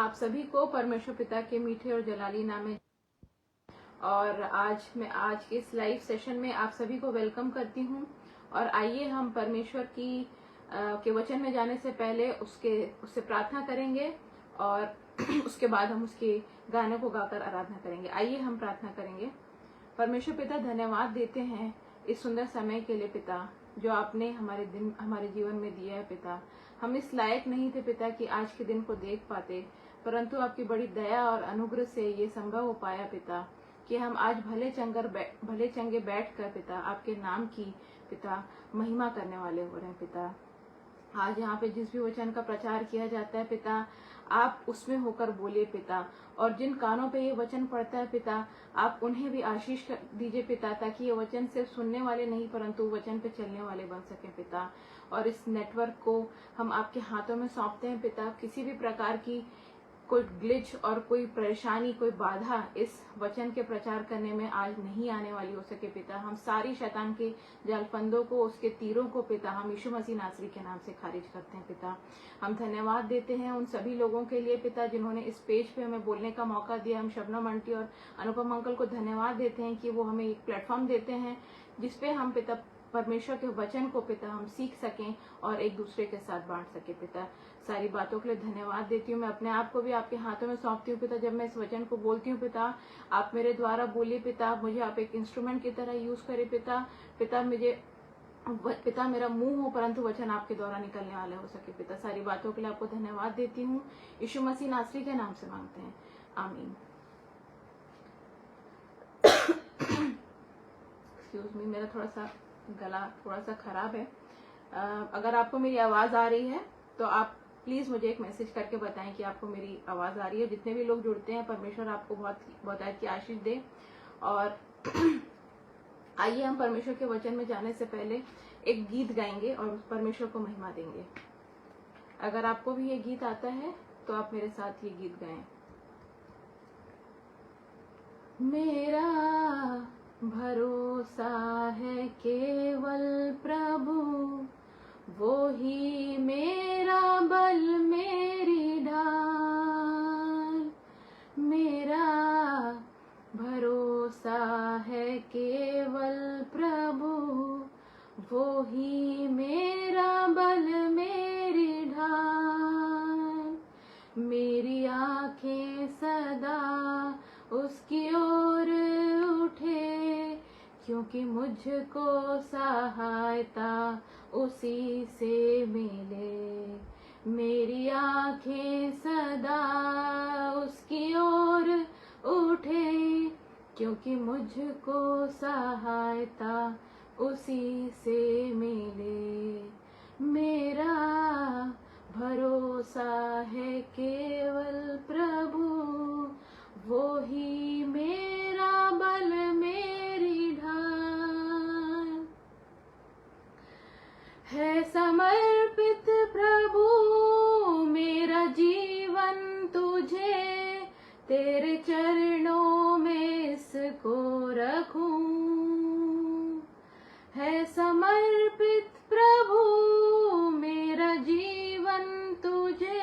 आप सभी को परमेश्वर पिता के मीठे और जलाली नाम में और आज के इस लाइव सेशन में आप सभी को वेलकम करती हूँ। और आइए हम परमेश्वर के वचन में जाने से पहले उससे प्रार्थना करेंगे और उसके बाद हम उसके गाने को गाकर आराधना करेंगे। आइए हम प्रार्थना करेंगे। परमेश्वर पिता, धन्यवाद देते हैं इस सुंदर समय के लिए पिता, जो आपने हमारे जीवन में दिया है पिता। हम इस लायक नहीं थे पिता कि आज के दिन को देख पाते, परंतु आपकी बड़ी दया और अनुग्रह से ये संभव हो पाया पिता कि हम आज भले चंगे बैठ कर पिता आपके नाम की पिता महिमा करने वाले हो रहे हैं पिता। आज यहाँ पे जिस भी वचन का प्रचार किया जाता है पिता, आप उसमें होकर बोलिए पिता, और जिन कानों पे ये वचन पड़ता है पिता, आप उन्हें भी आशीष दीजिए पिता, ताकि ये वचन सिर्फ सुनने वाले नहीं परंतु वचन पे चलने वाले बन सके पिता। और इस नेटवर्क को हम आपके हाथों में सौंपते हैं पिता। किसी भी प्रकार की कोई ग्लिच और कोई परेशानी, कोई बाधा इस वचन के प्रचार करने में आज नहीं आने वाली हो सके पिता। हम सारी शैतान के जालफंदों को, उसके तीरों को पिता, हम यीशु मसीह नासरी के नाम से खारिज करते हैं पिता। हम धन्यवाद देते हैं उन सभी लोगों के लिए पिता जिन्होंने इस पेज पे हमें बोलने का मौका दिया। हम शबनम आंटी और अनुपम अंकल को धन्यवाद देते हैं कि वो हमें एक प्लेटफॉर्म देते हैं जिसपे हम पिता परमेश्वर के वचन को पिता हम सीख सकें और एक दूसरे के साथ बांट सके पिता। सारी बातों के लिए धन्यवाद देती हूँ। मैं अपने आप को भी आपके हाथों में सौंपती हूँ पिता। जब मैं इस वचन को बोलती हूँ पिता, आप मेरे द्वारा बोलिए पिता, मुझे आप एक इंस्ट्रूमेंट की तरह यूज करें पिता मेरा मुंह हो परंतु वचन आपके द्वारा निकलने वाले हो सके पिता। सारी बातों के लिए आपको धन्यवाद देती हूँ। यीशु मसीह नासरी के नाम से मांगते हैं, आमीन। एक्सक्यूज मी, मेरा गला थोड़ा सा खराब है। अगर आपको मेरी आवाज आ रही है तो आप प्लीज मुझे एक मैसेज करके बताएं कि आपको मेरी आवाज आ रही है। जितने भी लोग जुड़ते हैं, परमेश्वर आपको बहुत की आशीष दे। और आइए हम परमेश्वर के वचन में जाने से पहले एक गीत गाएंगे और परमेश्वर को महिमा देंगे। अगर आपको भी ये गीत आता है तो आप मेरे साथ ये गीत गाएं। मेरा भरोसा है केवल प्रभु, वो ही मेरा बल मेरी ढाल। मेरा भरोसा है केवल प्रभु, वो ही मेरा बल मेरी ढाल। मेरी आंखें सदा उसकी ओर उठे, क्योंकि मुझको सहायता उसी से मिले। मेरी आंखें सदा उसकी ओर उठे, क्योंकि मुझको सहायता उसी से मिले। मेरा भरोसा है केवल प्रभु, वो ही मेरा बल मेरी ढाल। है समर्पित प्रभु मेरा जीवन तुझे, तेरे चरणों में इसको रखूं। है समर्पित प्रभु मेरा जीवन तुझे,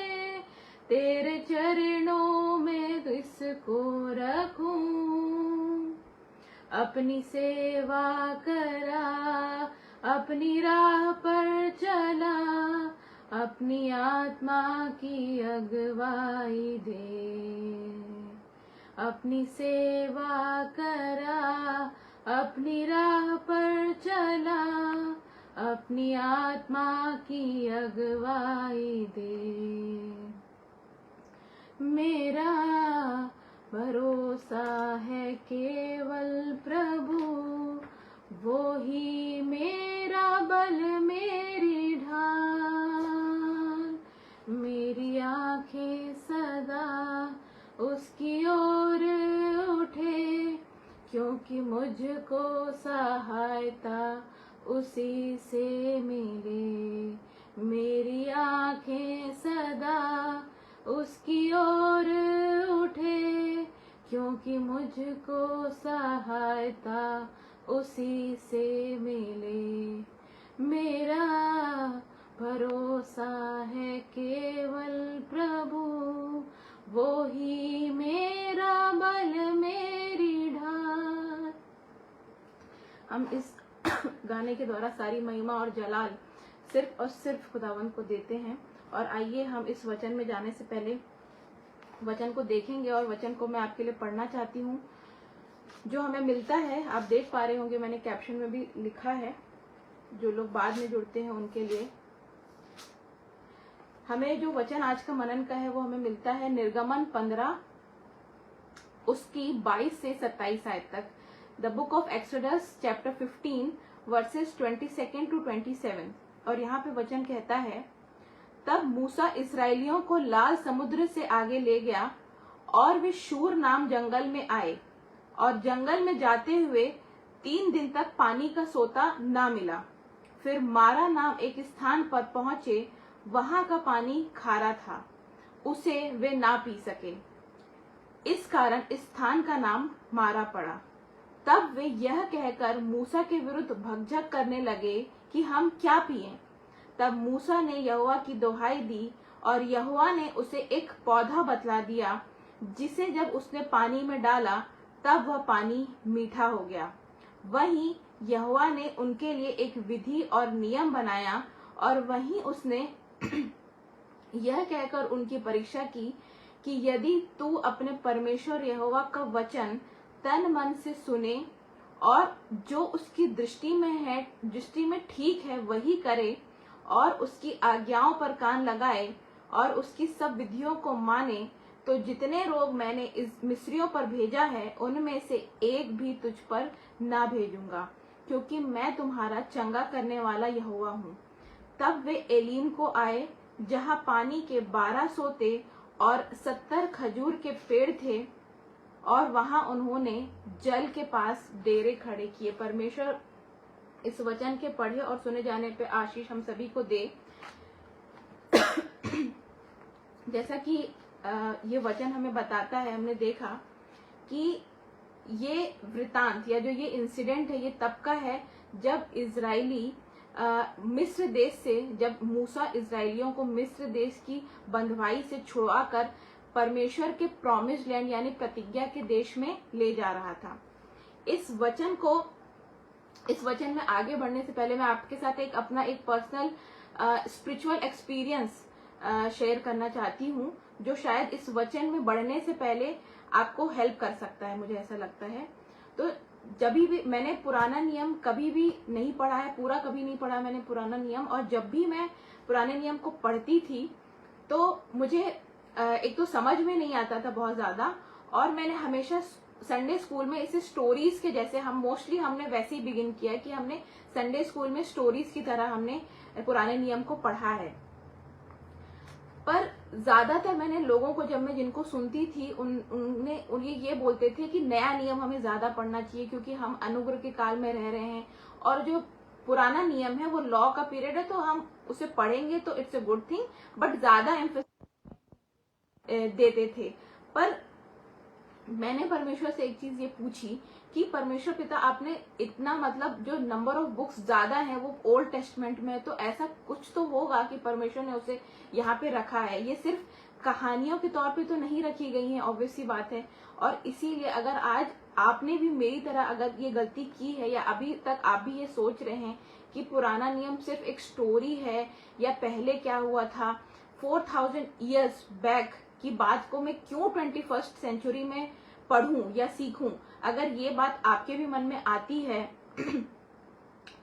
तेरे चरणों में इसको रखूं। अपनी सेवा करा, अपनी राह पर चला, अपनी आत्मा की अगुवाई दे। अपनी सेवा करा, अपनी राह पर चला, अपनी आत्मा की अगुवाई दे। मेरा भरोसा है केवल प्रभु, वो ही मेरा बल मेरी ढाल। मेरी आंखें सदा उसकी ओर उठे, क्योंकि मुझको सहायता उसी से मिले। मेरी आंखें सदा उसकी ओर उठे, क्योंकि मुझको सहायता उसी से मिले। मेरा भरोसा है केवल प्रभु, हम इस गाने के द्वारा सारी महिमा और जलाल सिर्फ और सिर्फ खुदावंद को देते हैं। और आइए हम इस वचन में जाने से पहले वचन को देखेंगे, और वचन को मैं आपके लिए पढ़ना चाहती हूँ जो हमें मिलता है। आप देख पा रहे होंगे, मैंने कैप्शन में भी लिखा है, जो लोग बाद में जुड़ते हैं उनके लिए। हमें जो वचन आज का मनन का है वो हमें मिलता है निर्गमन 15 उसकी 22 से 27 आयत तक। The book of Exodus chapter 15 verses 22 to 27। और यहाँ पे वचन कहता है, तब मूसा इस्राएलियों को लाल समुद्र से आगे ले गया और वे शूर नाम जंगल में आए, और जंगल में जाते हुए 3 दिन तक पानी का सोता ना मिला। फिर मारा नाम एक स्थान पर पहुंचे, वहां का पानी खारा था, उसे वे ना पी सके, इस कारण इस स्थान का नाम मारा पड़ा। तब वे यह कहकर मूसा के विरुद्ध भगझक करने लगे कि हम क्या पिएं। तब मूसा ने यहोवा की दोहाई दी, और यहोवा ने उसे एक पौधा बतला दिया, जिसे जब उसने पानी में डाला तब वह पानी मीठा हो गया। वहीं यहोवा ने उनके लिए एक विधि और नियम बनाया, और वहीं उसने यह कहकर उनकी परीक्षा की कि यदि तू अपने परमेश्वर यहोवा का वचन तन मन से सुने और जो उसकी दृष्टि में ठीक है वही करे, और उसकी आज्ञाओं पर कान लगाए और उसकी सब विधियों को माने, तो जितने रोग मैंने इस मिस्रियों पर भेजा है उनमें से एक भी तुझ पर ना भेजूंगा, क्योंकि मैं तुम्हारा चंगा करने वाला यहोवा हूँ। तब वे एलीम को आए, जहाँ पानी के 12 सोते और 70 खजूर के पेड़ थे, और वहां उन्होंने जल के पास डेरे खड़े किए। परमेश्वर इस वचन के पढ़े और सुने जाने पे आशीष हम सभी को दे। जैसा कि ये वचन हमें बताता है, हमने देखा कि ये वृतांत या जो ये इंसिडेंट है ये तब का है जब इजरायली मिस्र देश से, जब मूसा इजरायलियों को मिस्र देश की बंधुआई से छुड़वाकर परमेश्वर के प्रॉमिस्ड लैंड यानी प्रतिज्ञा के देश में ले जा रहा था। इस वचन में आगे बढ़ने से पहले मैं आपके साथ अपना एक पर्सनल स्पिरिचुअल एक्सपीरियंस शेयर करना चाहती हूँ, जो शायद इस वचन में बढ़ने से पहले आपको हेल्प कर सकता है, मुझे ऐसा लगता है। तो जब भी मैंने पुराना नियम कभी भी नहीं पढ़ा है, पूरा कभी नहीं पढ़ा मैंने पुराना नियम, और जब भी मैं पुराने नियम को पढ़ती थी तो मुझे एक तो समझ में नहीं आता था बहुत ज्यादा, और मैंने हमेशा संडे स्कूल में इसे स्टोरीज के जैसे हमने वैसे ही बिगिन किया कि हमने संडे स्कूल में स्टोरीज की तरह हमने पुराने नियम को पढ़ा है। पर ज्यादातर मैंने लोगों को जब मैं जिनको सुनती थी उन्हें ये बोलते थे कि नया नियम हमें ज्यादा पढ़ना चाहिए क्योंकि हम अनुग्रह के काल में रह रहे हैं, और जो पुराना नियम है वो लॉ का पीरियड है, तो हम उसे पढ़ेंगे तो it's a good thing, but ज्यादा एम्फेसिस देते थे। पर मैंने परमेश्वर से एक चीज ये पूछी कि परमेश्वर पिता, आपने इतना मतलब जो नंबर ऑफ बुक्स ज्यादा है वो ओल्ड टेस्टमेंट में है, तो ऐसा कुछ तो होगा कि परमेश्वर ने उसे यहाँ पे रखा है। ये सिर्फ कहानियों के तौर पे तो नहीं रखी गई है, ऑब्वियस सी बात है। और इसीलिए अगर आज आपने भी मेरी तरह अगर ये गलती की है, या अभी तक आप भी ये सोच रहे हैं कि पुराना नियम सिर्फ एक स्टोरी है, या पहले क्या हुआ था 4000 ईयर्स बैक की बात को मैं क्यों 21st सेंचुरी में पढ़ूं या सीखूं, अगर ये बात आपके भी मन में आती है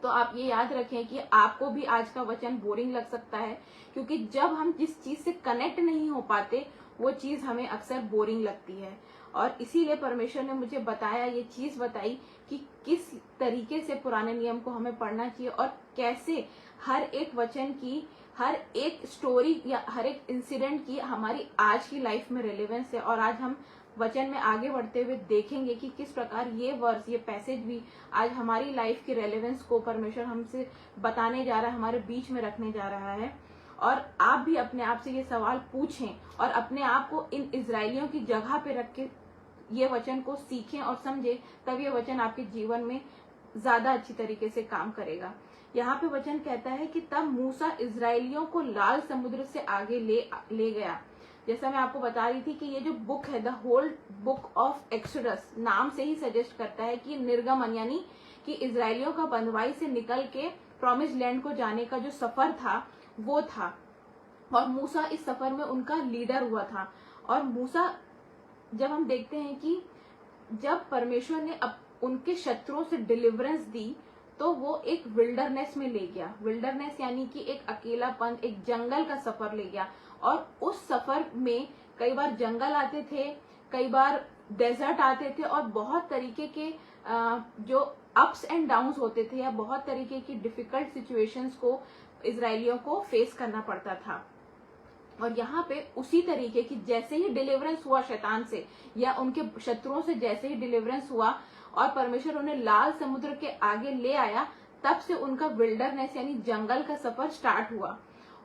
तो आप ये याद रखें कि आपको भी आज का वचन बोरिंग लग सकता है, क्योंकि जब हम जिस चीज से कनेक्ट नहीं हो पाते वो चीज हमें अक्सर बोरिंग लगती है। और इसीलिए परमेश्वर ने मुझे बताया, ये चीज बताई कि किस तरीके से पुराने नियम को हमें पढ़ना चाहिए, और कैसे हर एक वचन की, हर एक स्टोरी या हर एक इंसिडेंट की हमारी आज की लाइफ में रेलेवेंस है। और आज हम वचन में आगे बढ़ते हुए देखेंगे कि किस प्रकार ये वर्स, ये पैसेज भी आज हमारी लाइफ की रेलेवेंस को परमेश्वर हमसे बताने जा रहा है, हमारे बीच में रखने जा रहा है। और आप भी अपने आप से ये सवाल पूछें और अपने आप को इन इजरायलियों की जगह पे रख के ये वचन को सीखें और समझें, तब ये वचन आपके जीवन में ज्यादा अच्छी तरीके से काम करेगा। यहाँ पे वचन कहता है कि तब मूसा इजरायलियों को लाल समुद्र से आगे ले गया। जैसा मैं आपको बता रही थी कि ये जो बुक है, the whole book of Exodus, नाम से ही सजेस्ट करता है कि निर्गमन, यानी कि इजरायलियों का बंधुआई से निकल के प्रॉमिस लैंड को जाने का जो सफर था वो था, और मूसा इस सफर में उनका लीडर हुआ था। और मूसा, जब हम देखते हैं कि जब परमेश्वर ने उनके शत्रुओं से डिलीवरेंस दी तो वो एक विल्डरनेस में ले गया। विल्डरनेस यानी कि एक अकेलापन, एक जंगल का सफर ले गया। और उस सफर में कई बार जंगल आते थे, कई बार डेजर्ट आते थे, और बहुत तरीके के जो अप्स एंड डाउन्स होते थे, या बहुत तरीके की डिफिकल्ट सिचुएशंस को इजरायलियों को फेस करना पड़ता था। और यहाँ पे उसी तरीके की जैसे ही डिलीवरेंस हुआ शैतान से या उनके शत्रुओं से, जैसे ही डिलीवरेंस हुआ और परमेश्वर उन्हें लाल समुद्र के आगे ले आया, तब से उनका विल्डरनेस यानी जंगल का सफर स्टार्ट हुआ।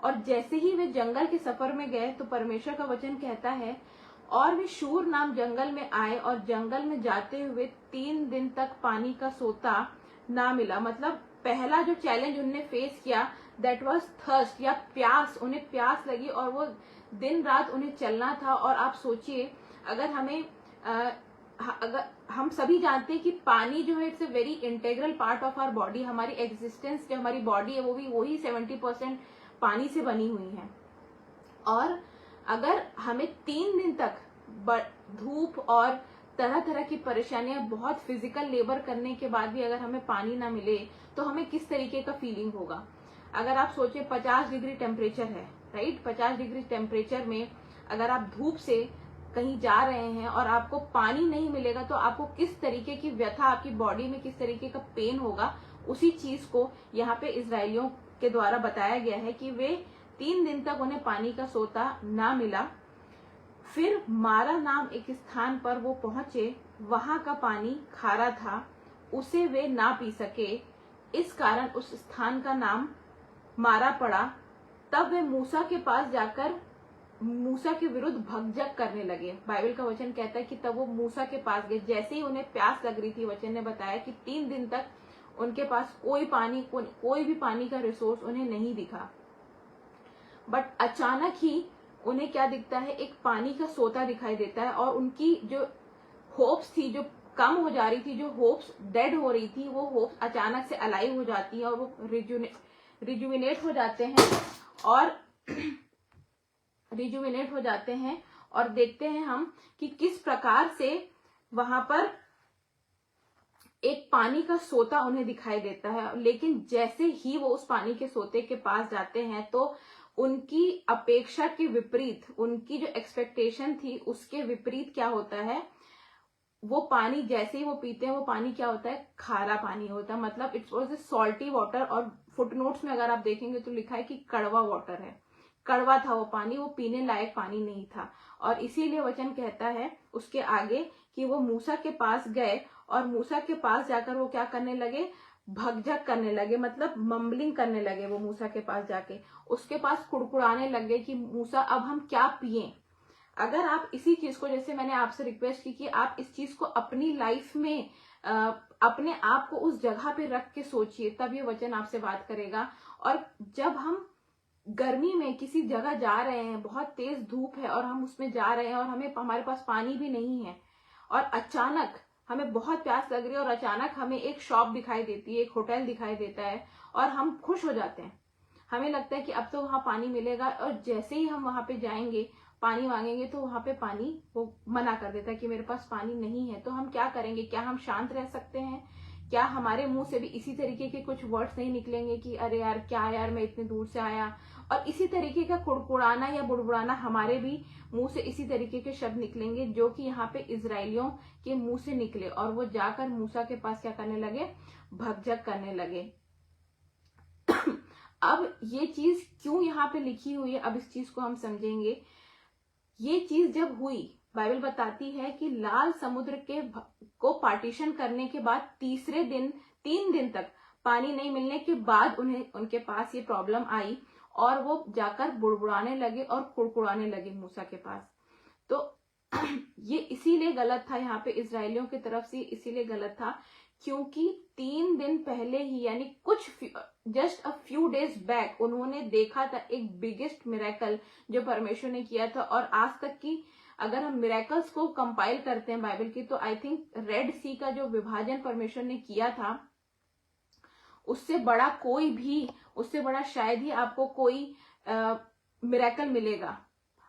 और जैसे ही वे जंगल के सफर में गए तो परमेश्वर का वचन कहता है, और वे शूर नाम जंगल में आए और जंगल में जाते हुए 3 दिन तक पानी का सोता ना मिला। मतलब पहला जो चैलेंज उन्होंने फेस किया दैट वाज थर्स्ट, या प्यास, उन्हें प्यास लगी और वो दिन रात उन्हें चलना था। और आप सोचिए, अगर हम सभी जानते हैं कि पानी जो है it's a very integral part of our body. हमारी एग्जिस्टेंस, जो हमारी बॉडी है वो भी वही 70% पानी से बनी हुई है। और अगर हमें 3 दिन तक धूप और तरह तरह की परेशानियां, बहुत फिजिकल लेबर करने के बाद भी अगर हमें पानी ना मिले तो हमें किस तरीके का फीलिंग होगा। अगर आप सोचे 50 डिग्री टेम्परेचर है, राइट, 50 डिग्री टेम्परेचर में अगर आप धूप से कहीं जा रहे हैं और आपको पानी नहीं मिलेगा तो आपको किस तरीके की व्यथा, आपकी बॉडी में किस तरीके का पेन होगा। उसी चीज को यहाँ पे इजरायलियों के द्वारा बताया गया है कि वे 3 दिन तक उन्हें पानी का सोता ना मिला। फिर मारा नाम एक स्थान पर वो पहुंचे, वहां का पानी खारा था, उसे वे ना पी सके, इस कारण उस स्थान का नाम मारा पड़ा। तब वे मूसा के पास जाकर मूसा के विरुद्ध भगजग करने लगे। बाइबल का वचन कहता है कि तब वो मूसा के पास गए। जैसे ही उन्हें प्यास लग रही थी, वचन ने बताया कि 3 दिन तक उनके पास कोई भी पानी का रिसोर्स उन्हें नहीं दिखा। बट अचानक ही उन्हें क्या दिखता है, एक पानी का सोता दिखाई देता है। और उनकी जो होप्स थी, जो कम हो जा रही थी, जो होप्स डेड हो रही थी, वो होप्स अचानक से अलाइव हो जाती है और वो रिजुविनेट हो जाते हैं और देखते हैं हम कि किस प्रकार से वहां पर एक पानी का सोता उन्हें दिखाई देता है। लेकिन जैसे ही वो उस पानी के सोते के पास जाते हैं तो उनकी अपेक्षा के विपरीत, उनकी जो एक्सपेक्टेशन थी उसके विपरीत क्या होता है, वो पानी जैसे ही वो पीते हैं वो पानी क्या होता है, खारा पानी होता है। मतलब it's was a salty water. और फुटनोट्स में अगर आप देखेंगे तो लिखा है कि कड़वा वाटर है, कड़वा था वो पानी, वो पीने लायक पानी नहीं था। और इसीलिए वचन कहता है उसके आगे कि वो मूसा के पास गए और मूसा के पास जाकर वो क्या करने लगे, भगजग करने लगे, मतलब मम्बलिंग करने लगे। वो मूसा के पास जाके उसके पास कुड़कुड़ाने लगे कि मूसा अब हम क्या पिए। अगर आप इसी चीज को, जैसे मैंने आपसे रिक्वेस्ट की कि आप इस चीज को अपनी लाइफ में अपने आप को उस जगह पे रख के सोचिए, तब ये वचन आपसे बात करेगा। और जब हम गर्मी में किसी जगह जा रहे हैं, बहुत तेज धूप है और हम उसमें जा रहे हैं और हमारे पास पानी भी नहीं है, और अचानक हमें बहुत प्यास लग रही है और अचानक हमें एक शॉप दिखाई देती है, एक होटल दिखाई देता है और हम खुश हो जाते हैं। हमें लगता है कि अब तो वहां पानी मिलेगा, और जैसे ही हम वहां पे जाएंगे, पानी मांगेंगे तो वहां पे पानी वो मना कर देता है कि मेरे पास पानी नहीं है। तो हम क्या करेंगे? क्या हम शांत रह सकते हैं? क्या हमारे मुंह से भी इसी तरीके के कुछ वर्ड्स नहीं निकलेंगे कि अरे यार, क्या यार, मैं इतने दूर से आया? और इसी तरीके का कुड़कुड़ाना या बुड़बुड़ाना हमारे भी मुंह से इसी तरीके के शब्द निकलेंगे जो कि यहाँ पे इजराइलियों के मुंह से निकले। और वो जाकर मूसा के पास क्या करने लगे, भगजग करने लगे। अब ये चीज क्यों यहाँ पे लिखी हुई है, अब इस चीज को हम समझेंगे। ये चीज जब हुई, बाइबल बताती है कि लाल समुद्र को पार्टीशन करने के बाद 3 दिन तक पानी नहीं मिलने के बाद उनके पास ये प्रॉब्लम आई और वो जाकर बुड़बुड़ाने लगे और कुड़कुड़ाने लगे मूसा के पास। तो ये इसीलिए गलत था यहाँ पे इजरायलियों की तरफ से, इसीलिए गलत था क्योंकि 3 दिन पहले ही, यानी just a few days back उन्होंने देखा था एक बिगेस्ट मिरेकल जो परमेश्वर ने किया था। और आज तक की अगर हम मिरेकल्स को कंपाइल करते हैं बाइबल की, तो आई थिंक रेड सी का जो विभाजन परमेश्वर ने किया था उससे बड़ा कोई भी, उससे बड़ा शायद ही आपको कोई मिरेकल मिलेगा।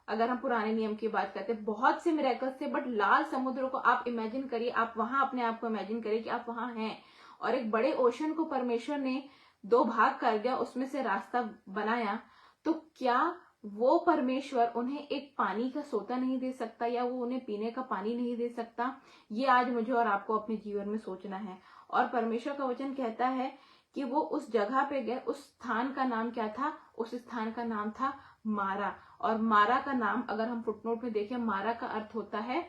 अगर हम पुराने नियम की बात करते हैं, बहुत से मिरेकल्स थे, बट लाल समुद्र को आप इमेजिन करिए, आप वहां अपने आप को इमेजिन करिए कि आप वहां हैं और एक बड़े ओशन को परमेश्वर ने 2 भाग कर दिया, उसमें से रास्ता बनाया। तो क्या वो परमेश्वर उन्हें एक पानी का सोता नहीं दे सकता, या वो उन्हें पीने का पानी नहीं दे सकता? ये आज मुझे और आपको अपने जीवन में सोचना है। और परमेश्वर का वचन कहता है कि वो उस जगह पे गए, उस स्थान का नाम क्या था? उस स्थान का नाम था मारा। और मारा का नाम अगर हम फुटनोट में देखें, मारा का अर्थ होता है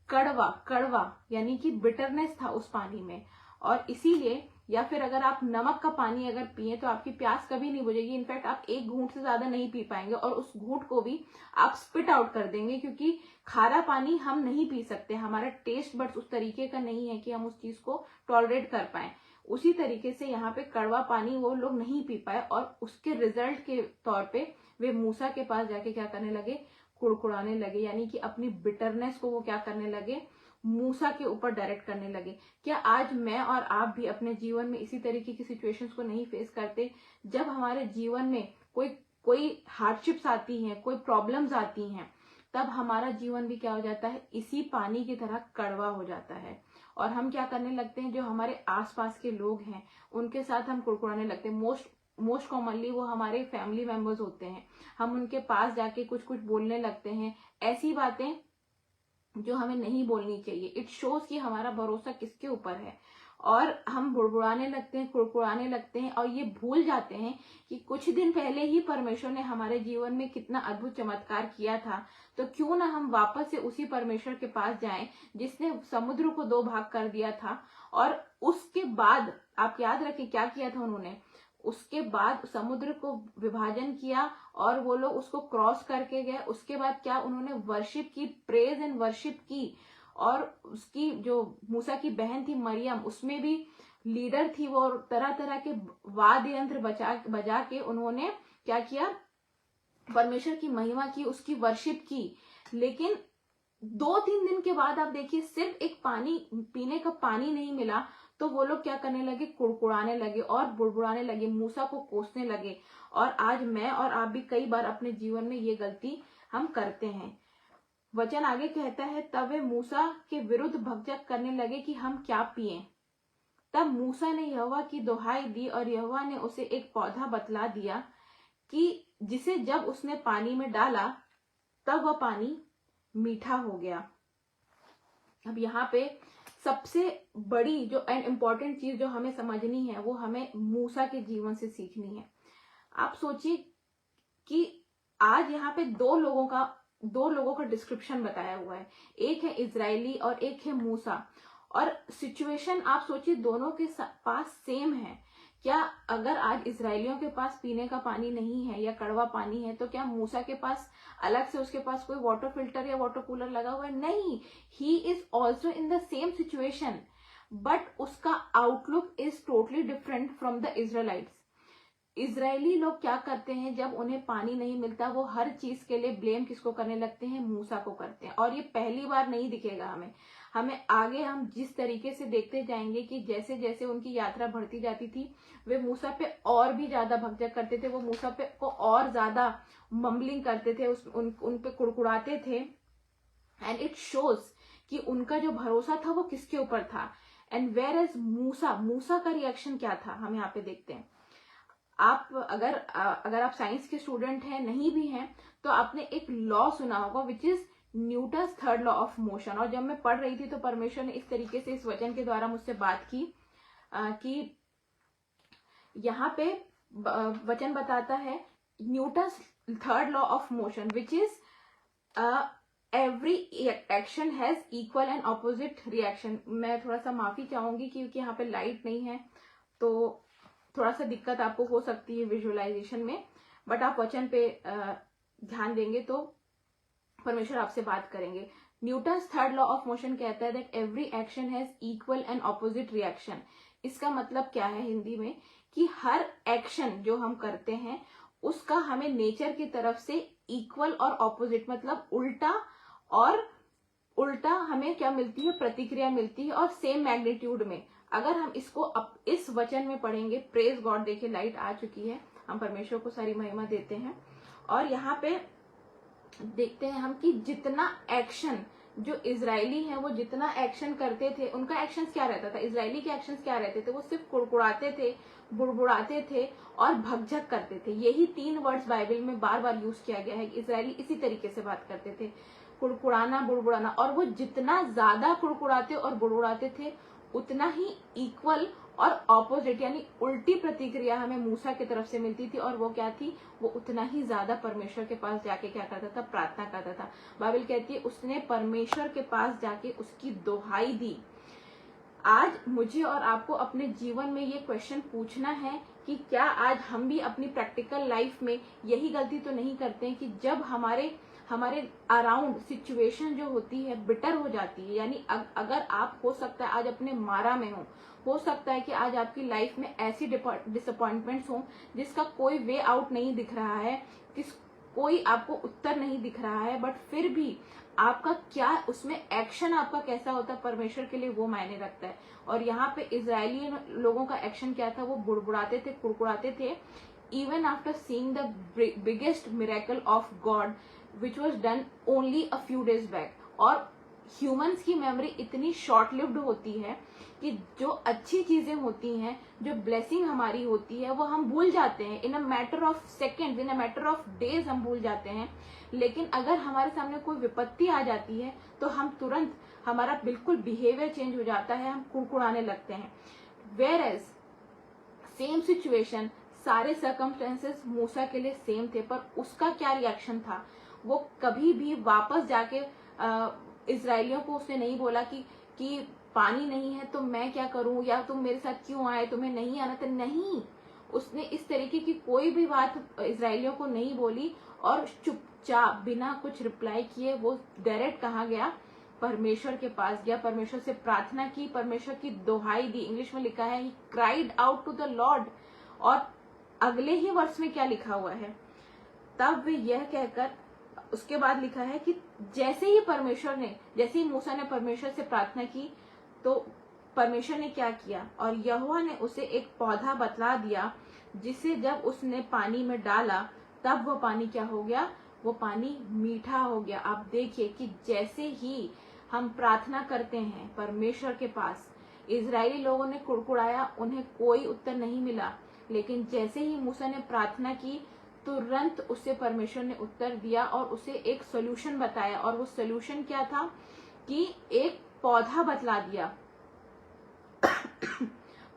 कड़वा, कड़वा, यानी कि बिटरनेस था उस पानी में। और इसीलिए, या फिर अगर आप नमक का पानी अगर पिए तो आपकी प्यास कभी नहीं बुझेगी। इनफैक्ट आप एक घूंट से ज्यादा नहीं पी पाएंगे और उस घूंट को भी आप स्पिट आउट कर देंगे, क्योंकि खारा पानी हम नहीं पी सकते। हमारा टेस्ट बड्स उस तरीके का नहीं है कि हम उस चीज को टॉलरेट कर पाए। उसी तरीके से यहाँ पे कड़वा पानी वो लोग नहीं पी पाए और उसके रिजल्ट के तौर पे वे मूसा के पास जाके क्या करने लगे? कुड़कुड़ाने लगे, यानी कि अपनी बिटरनेस को वो क्या करने लगे? मूसा के ऊपर डायरेक्ट करने लगे। क्या आज मैं और आप भी अपने जीवन में इसी तरीके की सिचुएशंस को नहीं फेस करते? जब हमारे जीवन में कोई हार्डशिप्स आती हैं, कोई प्रॉब्लम्स आती हैं, तब हमारा जीवन भी क्या हो जाता है? इसी पानी की तरह कड़वा हो जाता है और हम क्या करने लगते हैं? जो हमारे आसपास के लोग हैं उनके साथ हम कुड़कुड़ाने लगते हैं। मोस्ट कॉमनली वो हमारे फैमिली मेंबर्स होते हैं। हम उनके पास जाके कुछ कुछ बोलने लगते हैं, ऐसी बातें जो हमें नहीं बोलनी चाहिए। इट शोज कि हमारा भरोसा किसके ऊपर है। और हम बुड़बुड़ाने लगते हैं, कुड़कुड़ाने लगते हैं और ये भूल जाते हैं कि कुछ दिन पहले ही परमेश्वर ने हमारे जीवन में कितना अद्भुत चमत्कार किया था। तो क्यों ना हम वापस से उसी परमेश्वर के पास जाएं जिसने समुद्र को 2 भाग कर दिया था। और उसके बाद आप याद रखें क्या किया था उन्होंने? उसके बाद समुद्र को विभाजन किया और वो लोग उसको क्रॉस करके गए। उसके बाद क्या उन्होंने वर्शिप की, प्रेज एंड वर्शिप की। और उसकी जो मूसा की बहन थी मरियम, उसमें भी लीडर थी वो, तरह तरह के वाद्य यंत्र बजा के उन्होंने क्या किया? परमेश्वर की महिमा की, उसकी वर्शिप की। लेकिन 2-3 दिन के बाद आप देखिए, सिर्फ एक पानी, पीने का पानी नहीं मिला तो वो लोग क्या करने लगे? कुड़कुड़ाने लगे और बुड़बुड़ाने लगे, मूसा को कोसने लगे। और आज मैं और आप भी कई बार अपने जीवन में ये गलती हम करते हैं। वचन आगे कहता है, तब वे मूसा के विरुद्ध भगदड़ करने लगे कि हम क्या पिएं। तब मूसा ने यहोवा की दुहाई दी और यहोवा ने उसे एक पौधा बतला दिया कि जिसे जब उसने पानी में डाला तब वह पानी मीठा हो गया। अब यहाँ पे सबसे बड़ी जो एंड इम्पॉर्टेंट चीज जो हमें समझनी है वो हमें मूसा के जीवन से सीखनी है। आप सोचिए कि आज यहाँ पे दो लोगों का डिस्क्रिप्शन बताया हुआ है। एक है इजरायली और एक है मूसा। और सिचुएशन आप सोचिए दोनों के पास सेम है। क्या अगर आज इजरायलियों के पास पीने का पानी नहीं है या कड़वा पानी है, तो क्या मूसा के पास अलग से उसके पास कोई वाटर फिल्टर या वाटर कूलर लगा हुआ है? नहीं, he is also in the same situation, but उसका outlook is totally different from the Israelites. Israeli लोग क्या करते हैं, जब उन्हें पानी नहीं मिलता वो हर चीज के लिए ब्लेम किसको करने लगते हैं? मूसा को करते हैं। और ये पहली बार नहीं दिखेगा हमें आगे हम जिस तरीके से देखते जाएंगे कि जैसे जैसे उनकी यात्रा बढ़ती जाती थी वे मूसा पे और भी ज्यादा भगदड़ करते थे, वो मूसा पे को और ज्यादा मम्बलिंग करते थे, उन पे कुड़कुड़ाते थे। एंड इट शोज कि उनका जो भरोसा था वो किसके ऊपर था। एंड वेयर इज मूसा का रिएक्शन क्या था, हम यहाँ पे देखते हैं। आप अगर आप साइंस के स्टूडेंट हैं, नहीं भी हैं, तो आपने एक लॉ सुना होगा which is Newton's 3rd law of motion. और जब मैं पढ़ रही थी तो परमेश्वर ने इस तरीके से इस वचन के द्वारा मुझसे बात की कि यहाँ पे वचन बताता है Newton's 3rd law of motion which is every action has equal and opposite reaction. मैं थोड़ा सा माफी चाहूंगी क्योंकि यहाँ पे लाइट नहीं है तो थोड़ा सा दिक्कत आपको हो सकती है विजुअलाइजेशन में, बट आप वचन पे ध्यान देंगे तो परमेश्वर आपसे बात करेंगे। Newton's 3rd law of motion कहता है that every action has equal and opposite reaction. इसका मतलब क्या है हिंदी में, कि हर एक्शन जो हम करते हैं उसका हमें नेचर की तरफ से इक्वल और ऑपोजिट, मतलब उल्टा हमें क्या मिलती है? प्रतिक्रिया मिलती है। और सेम मैग्नीट्यूड में, अगर हम इसको इस वचन में पढ़ेंगे, प्रेज गॉड, देखिए लाइट आ चुकी है, हम परमेश्वर को सारी महिमा देते हैं। और यहाँ पे देखते हैं हम कि जितना एक्शन जो इजरायली है वो जितना एक्शन करते थे, उनका एक्शंस क्या रहता था, इजरायली के एक्शंस क्या रहते थे, वो सिर्फ कुड़कुड़ाते थे, बुड़बुड़ाते थे और भगझक करते थे। यही 3 वर्ड्स बाइबल में बार बार यूज किया गया है कि इजरायली इसी तरीके से बात करते थे, कुड़कुड़ाना, बुड़बुड़ाना। और वो जितना ज्यादा कुड़कुड़ाते और बुड़बुड़ाते थे उतना ही इक्वल और ऑपोजिट यानी उल्टी प्रतिक्रिया हमें मूसा की तरफ से मिलती थी। और वो क्या थी, वो उतना ही ज्यादा परमेश्वर के पास जाके क्या करता था, प्रार्थना करता था। बाइबल कहती है उसने परमेश्वर के पास जाके उसकी दोहाई दी। आज मुझे और आपको अपने जीवन में ये क्वेश्चन पूछना है कि क्या आज हम भी अपनी प्रैक्टिकल लाइफ में यही गलती तो नहीं करते हैं कि जब हमारे अराउंड सिचुएशन जो होती है बिटर हो जाती है, यानी अगर आप हो सकता है आज अपने मारा में हो सकता है कि आज आपकी लाइफ में ऐसी डिसअपॉइंटमेंट्स हो जिसका कोई वे आउट नहीं दिख रहा है, कोई आपको उत्तर नहीं दिख रहा है, बट फिर भी आपका क्या उसमें एक्शन आपका कैसा होता है परमेश्वर के लिए वो मायने रखता है। और यहाँ पे इजरायली लोगों का एक्शन क्या था, वो बुड़बुड़ाते थे, कुड़कुड़ाते थे, even after seeing the biggest miracle of God which was done only a few days back. और ह्यूमंस की मेमोरी इतनी शॉर्ट लिव्ड होती है कि जो अच्छी चीजें होती हैं, जो ब्लेसिंग हमारी होती है, वो हम भूल जाते हैं। In a matter of seconds, in a matter of days हम भूल जाते हैं। लेकिन अगर हमारे सामने कोई विपत्ति आ जाती है तो हम तुरंत, हमारा बिल्कुल बिहेवियर चेंज हो जाता है, हम कुड़कुड़ाने लगते हैं। वेयर एज सेम सिचुएशन, सारे सर्कमस्टेंसेस मूसा के लिए सेम थे, पर उसका क्या रिएक्शन था, वो कभी भी वापस जाके इजरायलियों को उसने नहीं बोला कि पानी नहीं है तो मैं क्या करूं, या तुम मेरे साथ क्यों आए, तुम्हें नहीं आना था। नहीं, उसने इस तरीके की कोई भी बात इजरायलियों को नहीं बोली और चुपचाप बिना कुछ रिप्लाई किए वो डायरेक्ट कहाँ गया, परमेश्वर के पास गया, परमेश्वर से प्रार्थना की, परमेश्वर की दोहाई दी। इंग्लिश में लिखा है he cried out to the Lord. और अगले ही वर्ष में क्या लिखा हुआ है, तब वे यह कहकर, उसके बाद लिखा है कि जैसे ही मूसा ने परमेश्वर से प्रार्थना की तो परमेश्वर ने क्या किया, और यहोवा ने उसे एक पौधा बतला दिया जिसे जब उसने पानी में डाला तब वो पानी क्या हो गया, वो पानी मीठा हो गया। आप देखिए कि जैसे ही हम प्रार्थना करते हैं परमेश्वर के पास, इजरायली लोगों ने कुड़कुड़ाया, उन्हें कोई उत्तर नहीं मिला, लेकिन जैसे ही मूसा ने प्रार्थना की तुरंत उसे परमेश्वर ने उत्तर दिया और उसे एक सोल्यूशन बताया। और वो सोल्यूशन क्या था कि एक पौधा बतला दिया।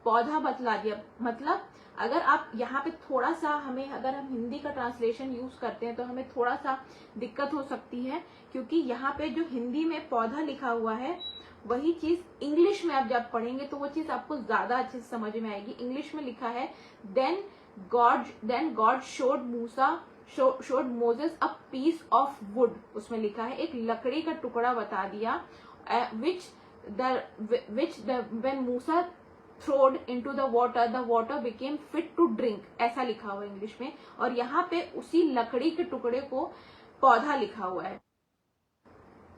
पौधा बतला दिया मतलब अगर आप यहाँ पे थोड़ा सा अगर हम हिंदी का ट्रांसलेशन यूज करते हैं तो हमें थोड़ा सा दिक्कत हो सकती है, क्योंकि यहाँ पे जो हिंदी में पौधा लिखा हुआ है वही चीज इंग्लिश में आप जब पढ़ेंगे तो वो चीज आपको ज्यादा अच्छे से समझ में आएगी। इंग्लिश में लिखा है then God showed Moses a piece of wood. उसमें लिखा है एक लकड़ी का टुकड़ा बता दिया, when Musa throwed into the water became fit to drink, ऐसा लिखा हुआ है इंग्लिश में। और यहाँ पे उसी लकड़ी के टुकड़े को पौधा लिखा हुआ है।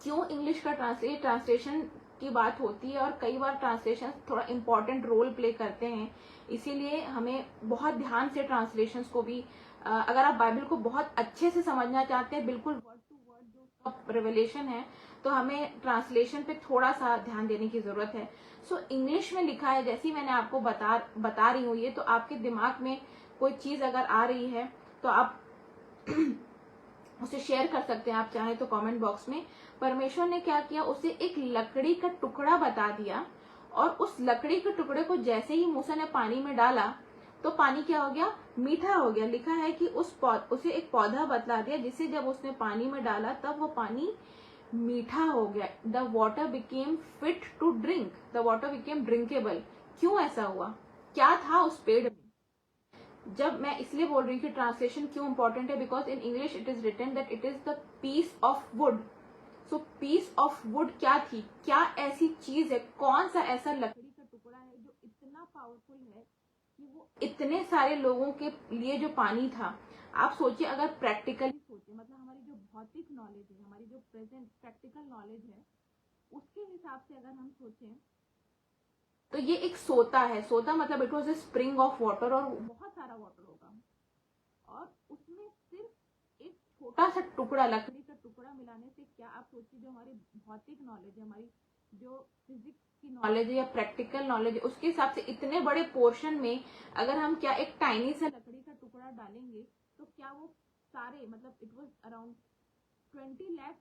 क्यों इंग्लिश का ट्रांसलेशन की बात होती है और कई बार ट्रांसलेशन थोड़ा इंपॉर्टेंट रोल प्ले करते हैं, इसीलिए हमें बहुत ध्यान से ट्रांसलेशंस को भी, अगर आप बाइबल को बहुत अच्छे से समझना चाहते हैं, बिल्कुल वर्ड टू वर्ड जो उसका रेवलेशन है, तो हमें ट्रांसलेशन पे थोड़ा सा ध्यान देने की जरूरत है। सो इंग्लिश में लिखा है, जैसे ही मैंने आपको बता रही हूँ ये, तो आपके दिमाग में कोई चीज अगर आ रही है तो आप उसे शेयर कर सकते हैं, आप चाहें तो कमेंट बॉक्स में। परमेश्वर ने क्या किया, उसे एक लकड़ी का टुकड़ा बता दिया, और उस लकड़ी के टुकड़े को जैसे ही मूसा ने पानी में डाला तो पानी क्या हो गया, मीठा हो गया। लिखा है कि उसे एक पौधा बतला दिया जिसे जब उसने पानी में डाला तब वो पानी मीठा हो गया। The water became fit to drink, the water became drinkable. क्यों ऐसा हुआ, क्या था उस पेड़ में? जब मैं इसलिए बोल रही हूँ कि ट्रांसलेशन क्यों इंपॉर्टेंट है, because in English it is written that it is the piece of wood. So piece of wood क्या थी, क्या ऐसी चीज है, कौन सा ऐसा लकड़ी का टुकड़ा है जो इतना पावरफुल है कि वो इतने सारे लोगों के लिए जो पानी था। आप सोचिए, अगर प्रैक्टिकली सोचिए, मतलब हमारी जो भौतिक नॉलेज है, हमारी जो प्रेजेंट प्रैक्टिकल नॉलेज है, उसके हिसाब से अगर हम सोचें तो ये एक सोता है, सोता मतलब it was a spring of water, और बहुत सारा वाटर होगा, और उसमें सिर्फ एक छोटा सा टुकड़ा, लकड़ी का टुकड़ा मिलाने से क्या, आप सोचिए जो हमारी भौतिक नॉलेज है, हमारी जो फिजिक्स की नॉलेज है या प्रैक्टिकल नॉलेज है, उसके हिसाब से इतने बड़े पोर्शन में अगर हम क्या एक टाइनी सा लकड़ी का टुकड़ा डालेंगे तो क्या वो सारे, मतलब it was around 20 lakh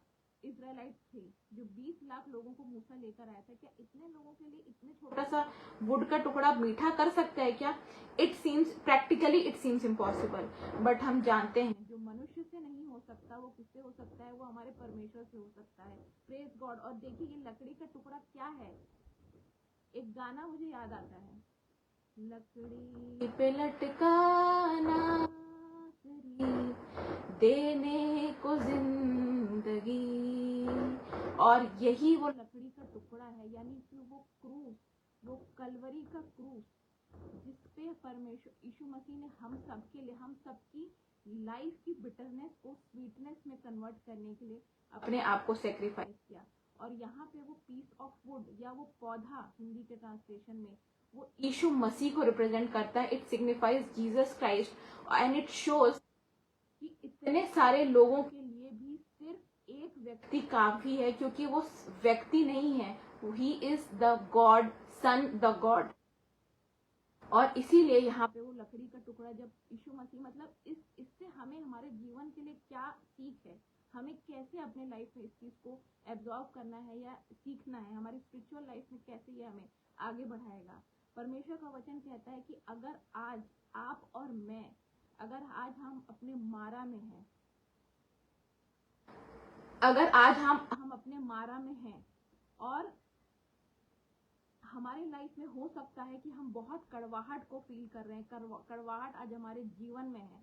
Israelite थे, जो 20 लाख लोगों को मूसा लेकर आया था, क्या इतने लोगों के लिए इतने छोटा सा वुड का टुकड़ा मीठा कर सकता है क्या? It seems practically it seems impossible, but हम जानते हैं जो मनुष्य से नहीं हो सकता वो किससे हो सकता है, वो हमारे परमेश्वर से हो सकता है। Praise God. और देखिए ये लकड़ी का टुकड़ा क्या है, एक गाना मुझे याद आता है, लकड़ी पे लटकाना देने को जिंदगी, और यही वो लकड़ी का टुकड़ा है, यानी कि वो क्रूस, वो कलवरी का क्रूस, जिसपे परमेश्वर यीशु मसीह ने हम सब के लिए, हम सबकी लाइफ की बिटरनेस को स्वीटनेस में कन्वर्ट करने के लिए अपने आप को सेक्रीफाइस किया। और यहाँ पे वो पीस ऑफ वुड या वो पौधा हिंदी के ट्रांसलेशन में वो यीशु मसीह को रिप्रेजेंट करता है। It signifies Jesus Christ and it shows कि इतने सारे लोगों के लिए भी सिर्फ एक व्यक्ति काफी है, क्योंकि वो व्यक्ति नहीं है, he is the God son, the God. और इसीलिए यहाँ पे वो लकड़ी का टुकड़ा, जब यीशु मसीह, मतलब इससे हमें हमारे जीवन के लिए क्या सीख है, हमें कैसे अपने लाइफ में इस चीज को एब्जॉर्व करना है या सीखना है, हमारी स्पिरिचुअल लाइफ में कैसे ये हमें आगे बढ़ाएगा। परमेश्वर का वचन कहता है कि अगर आज आप और मैं, अगर आज हम अपने मारा में हैं, अगर आज हम अपने मारा में हैं और हमारे लाइफ में हो सकता है कि हम बहुत कड़वाहट को फील कर रहे हैं, कड़वाहट आज हमारे जीवन में है,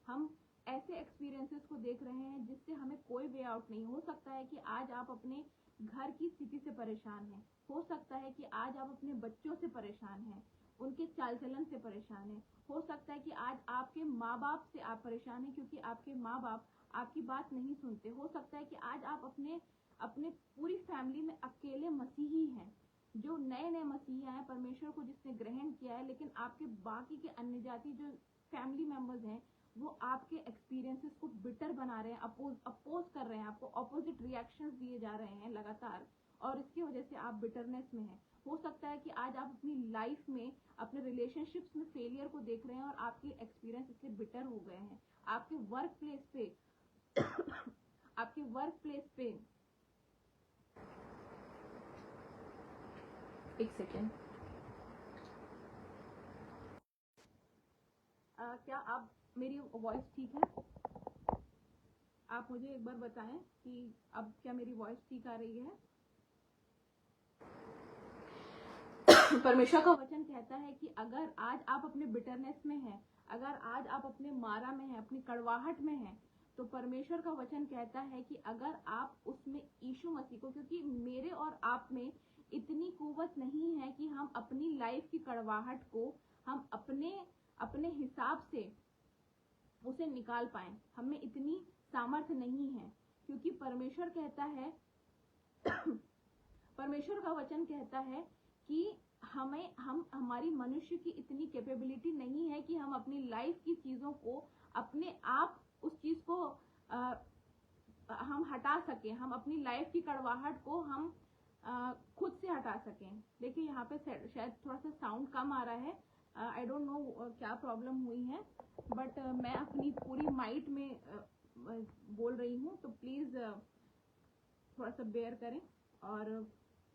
हम ऐसे एक्सपीरियंसेस को देख रहे हैं जिससे हमें कोई वे आउट नहीं। हो सकता है कि आज आप अपने घर की स्थिति से परेशान हैं, हो सकता है कि आज आप अपने बच्चों से परेशान हैं, उनके चाल चलन से परेशान हैं, हो सकता है कि आज आपके माँ बाप से आप परेशान हैं क्योंकि आपके माँ बाप आपकी बात नहीं सुनते, हो सकता है कि आज आप अपने पूरी फैमिली में अकेले मसीही हैं, जो नए नए मसीहा हैं, परमेश्वर को जिसने ग्रहण किया है, लेकिन आपके बाकी के अन्य जाति जो फैमिली मेंबर्स हैं वो आपके एक्सपीरियंसेस को बिटर बना रहे हैं, अपोज कर रहे हैं, आपको अपोजिट रिएक्शंस दिए जा रहे हैं लगातार, और इसकी वजह से आप बिटरनेस में हैं। हो सकता है कि आज आप अपनी लाइफ में अपने रिलेशनशिप्स में फेलियर को देख रहे हैं और आपके एक्सपीरियंस इससे बिटर हो गए हैं। आपके वर्क प्लेस पे आपके वर्क प्लेस पे, एक सेकेंड, क्या आप, मेरी वॉइस ठीक है? आप मुझे एक बार बताएं कि अब क्या मेरी वॉइस ठीक आ रही है? परमेश्वर का वचन कहता है कि अगर आज आप अपने बिटरनेस में हैं, अगर आज आप अपने मारा में हैं, अपनी कड़वाहट में हैं, तो परमेश्वर का वचन कहता है कि अगर आप उसमें यीशु मसीह को, क्योंकि मेरे और आप में इतनी कुव्वत नहीं है कि हम अपनी लाइफ की कड़वाहट को हम अपने हिसाब से उसे निकाल पाए, हमें इतनी सामर्थ्य नहीं है, क्योंकि परमेश्वर कहता है परमेश्वर का वचन कहता है कि हम हमारी मनुष्य की इतनी कैपेबिलिटी नहीं है कि हम अपनी लाइफ की चीजों को अपने आप उस चीज को हम हटा सकें, हम अपनी लाइफ की कड़वाहट को हम खुद से हटा सकें। देखिए यहाँ पे शायद थोड़ा सा साउंड कम आ रहा है, आई डोंट नो क्या प्रॉब्लम हुई है, बट मैं अपनी पूरी माइट में बोल रही हूँ, तो प्लीज थोड़ा सा बेयर करें। और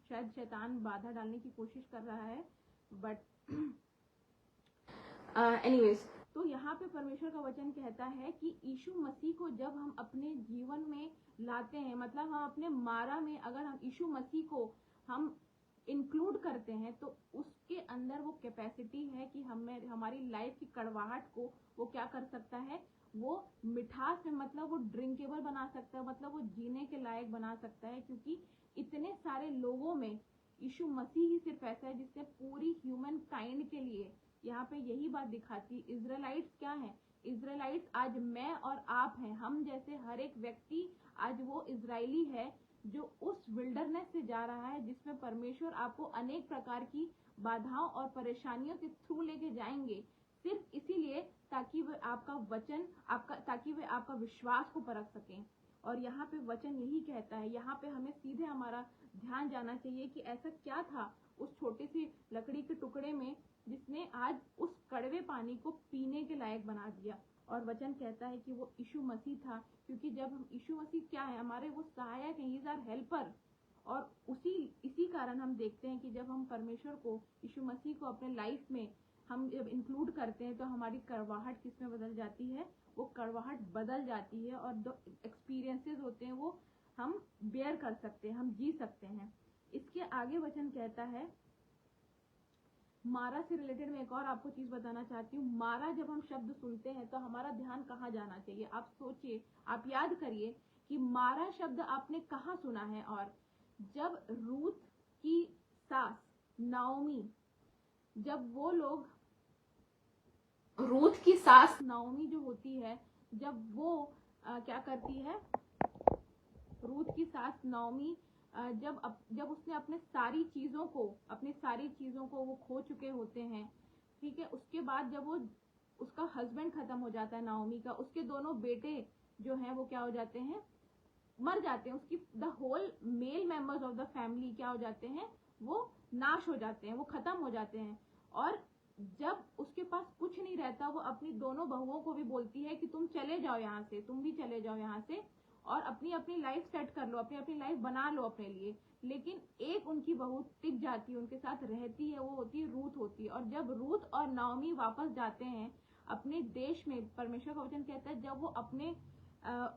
शायद शैतान बाधा डालने की कोशिश कर रहा है, बट एनीवेज, तो यहाँ पे परमेश्वर का वचन कहता है कि यीशु मसीह को जब हम अपने जीवन में लाते हैं, मतलब हम अपने मारा में अगर हम यीशु मसीह को हम इंक्लूड करते हैं, तो उसके अंदर वो कैपेसिटी है कि हमें हमारी लाइफ की कड़वाहट को वो क्या कर सकता है, वो मिठास में, मतलब वो ड्रिंकेबल बना सकता है, मतलब वो जीने के लायक बना सकता है, क्योंकि इतने सारे लोगों में यीशु मसीह ही सिर्फ ऐसा है जिसने पूरी ह्यूमन काइंड के लिए, यहाँ पे यही बात दिखाती। इजराइलाइट्स क्या है? इजराइलाइट्स आज मैं और आप हैं, हम जैसे हर एक व्यक्ति आज वो इजरायली है जो उस विल्डरनेस से जा रहा है जिसमें परमेश्वर आपको अनेक प्रकार की बाधाओं और परेशानियों के थ्रू लेके जाएंगे, सिर्फ इसीलिए ताकि वे आपका वचन ताकि वे आपका विश्वास को परख सकें। और यहाँ पे वचन यही कहता है, यहाँ पे हमें सीधे हमारा ध्यान जाना चाहिए कि ऐसा क्या था उस छोटी सी लकड़ी के टुकड़े में जिसने आज उस कड़वे पानी को पीने के लायक बना दिया। और वचन कहता है कि वो यीशु मसीह था, क्योंकि जब हम यीशु मसीह क्या है, हमारे वो सहायक हैं, ही इज आवर हेल्पर। और इसी कारण हम देखते हैं कि जब हम परमेश्वर को, यीशु मसीह को अपने लाइफ में हम जब इंक्लूड करते हैं तो हमारी कड़वाहट किस में बदल जाती है, वो कड़वाहट बदल जाती है और जो एक्सपीरियंसेस होते हैं वो हम बेयर कर सकते हैं, हम जी सकते हैं। इसके आगे वचन कहता है, मारा से रिलेटेड मैं एक और आपको चीज बताना चाहती हूँ। मारा जब हम शब्द सुनते हैं तो हमारा ध्यान कहाँ जाना चाहिए? आप सोचिए, आप याद करिए कि मारा शब्द आपने कहाँ सुना है। और जब रूथ की सास नाओमी, जब वो लोग, रूथ की सास नाओमी जो होती है, जब वो क्या करती है, रूथ की सास नाओमी जब उसने अपनी सारी चीजों को वो खो चुके होते हैं, ठीक है, उसके बाद जब वो उसका हस्बैंड खत्म हो जाता है नाओमी का, उसके दोनों बेटे जो हैं वो क्या हो जाते हैं, मर जाते हैं। उसकी the whole male members of the family क्या हो जाते हैं, वो नाश हो जाते हैं, वो खत्म हो जाते हैं। और जब उसके पास कुछ नहीं रहता, वो अपनी दोनों बहुओं को भी बोलती है कि तुम चले जाओ यहाँ से, तुम भी चले जाओ यहाँ से और अपनी अपनी लाइफ सेट कर लो, अपनी अपनी लाइफ बना लो अपने लिए। लेकिन एक उनकी बहू टिक जाती है, उनके साथ रहती है, वो होती है रूथ होती है। और जब रूथ और नाओमी वापस जाते हैं अपने देश में, परमेश्वर का वचन कहता है जब वो अपने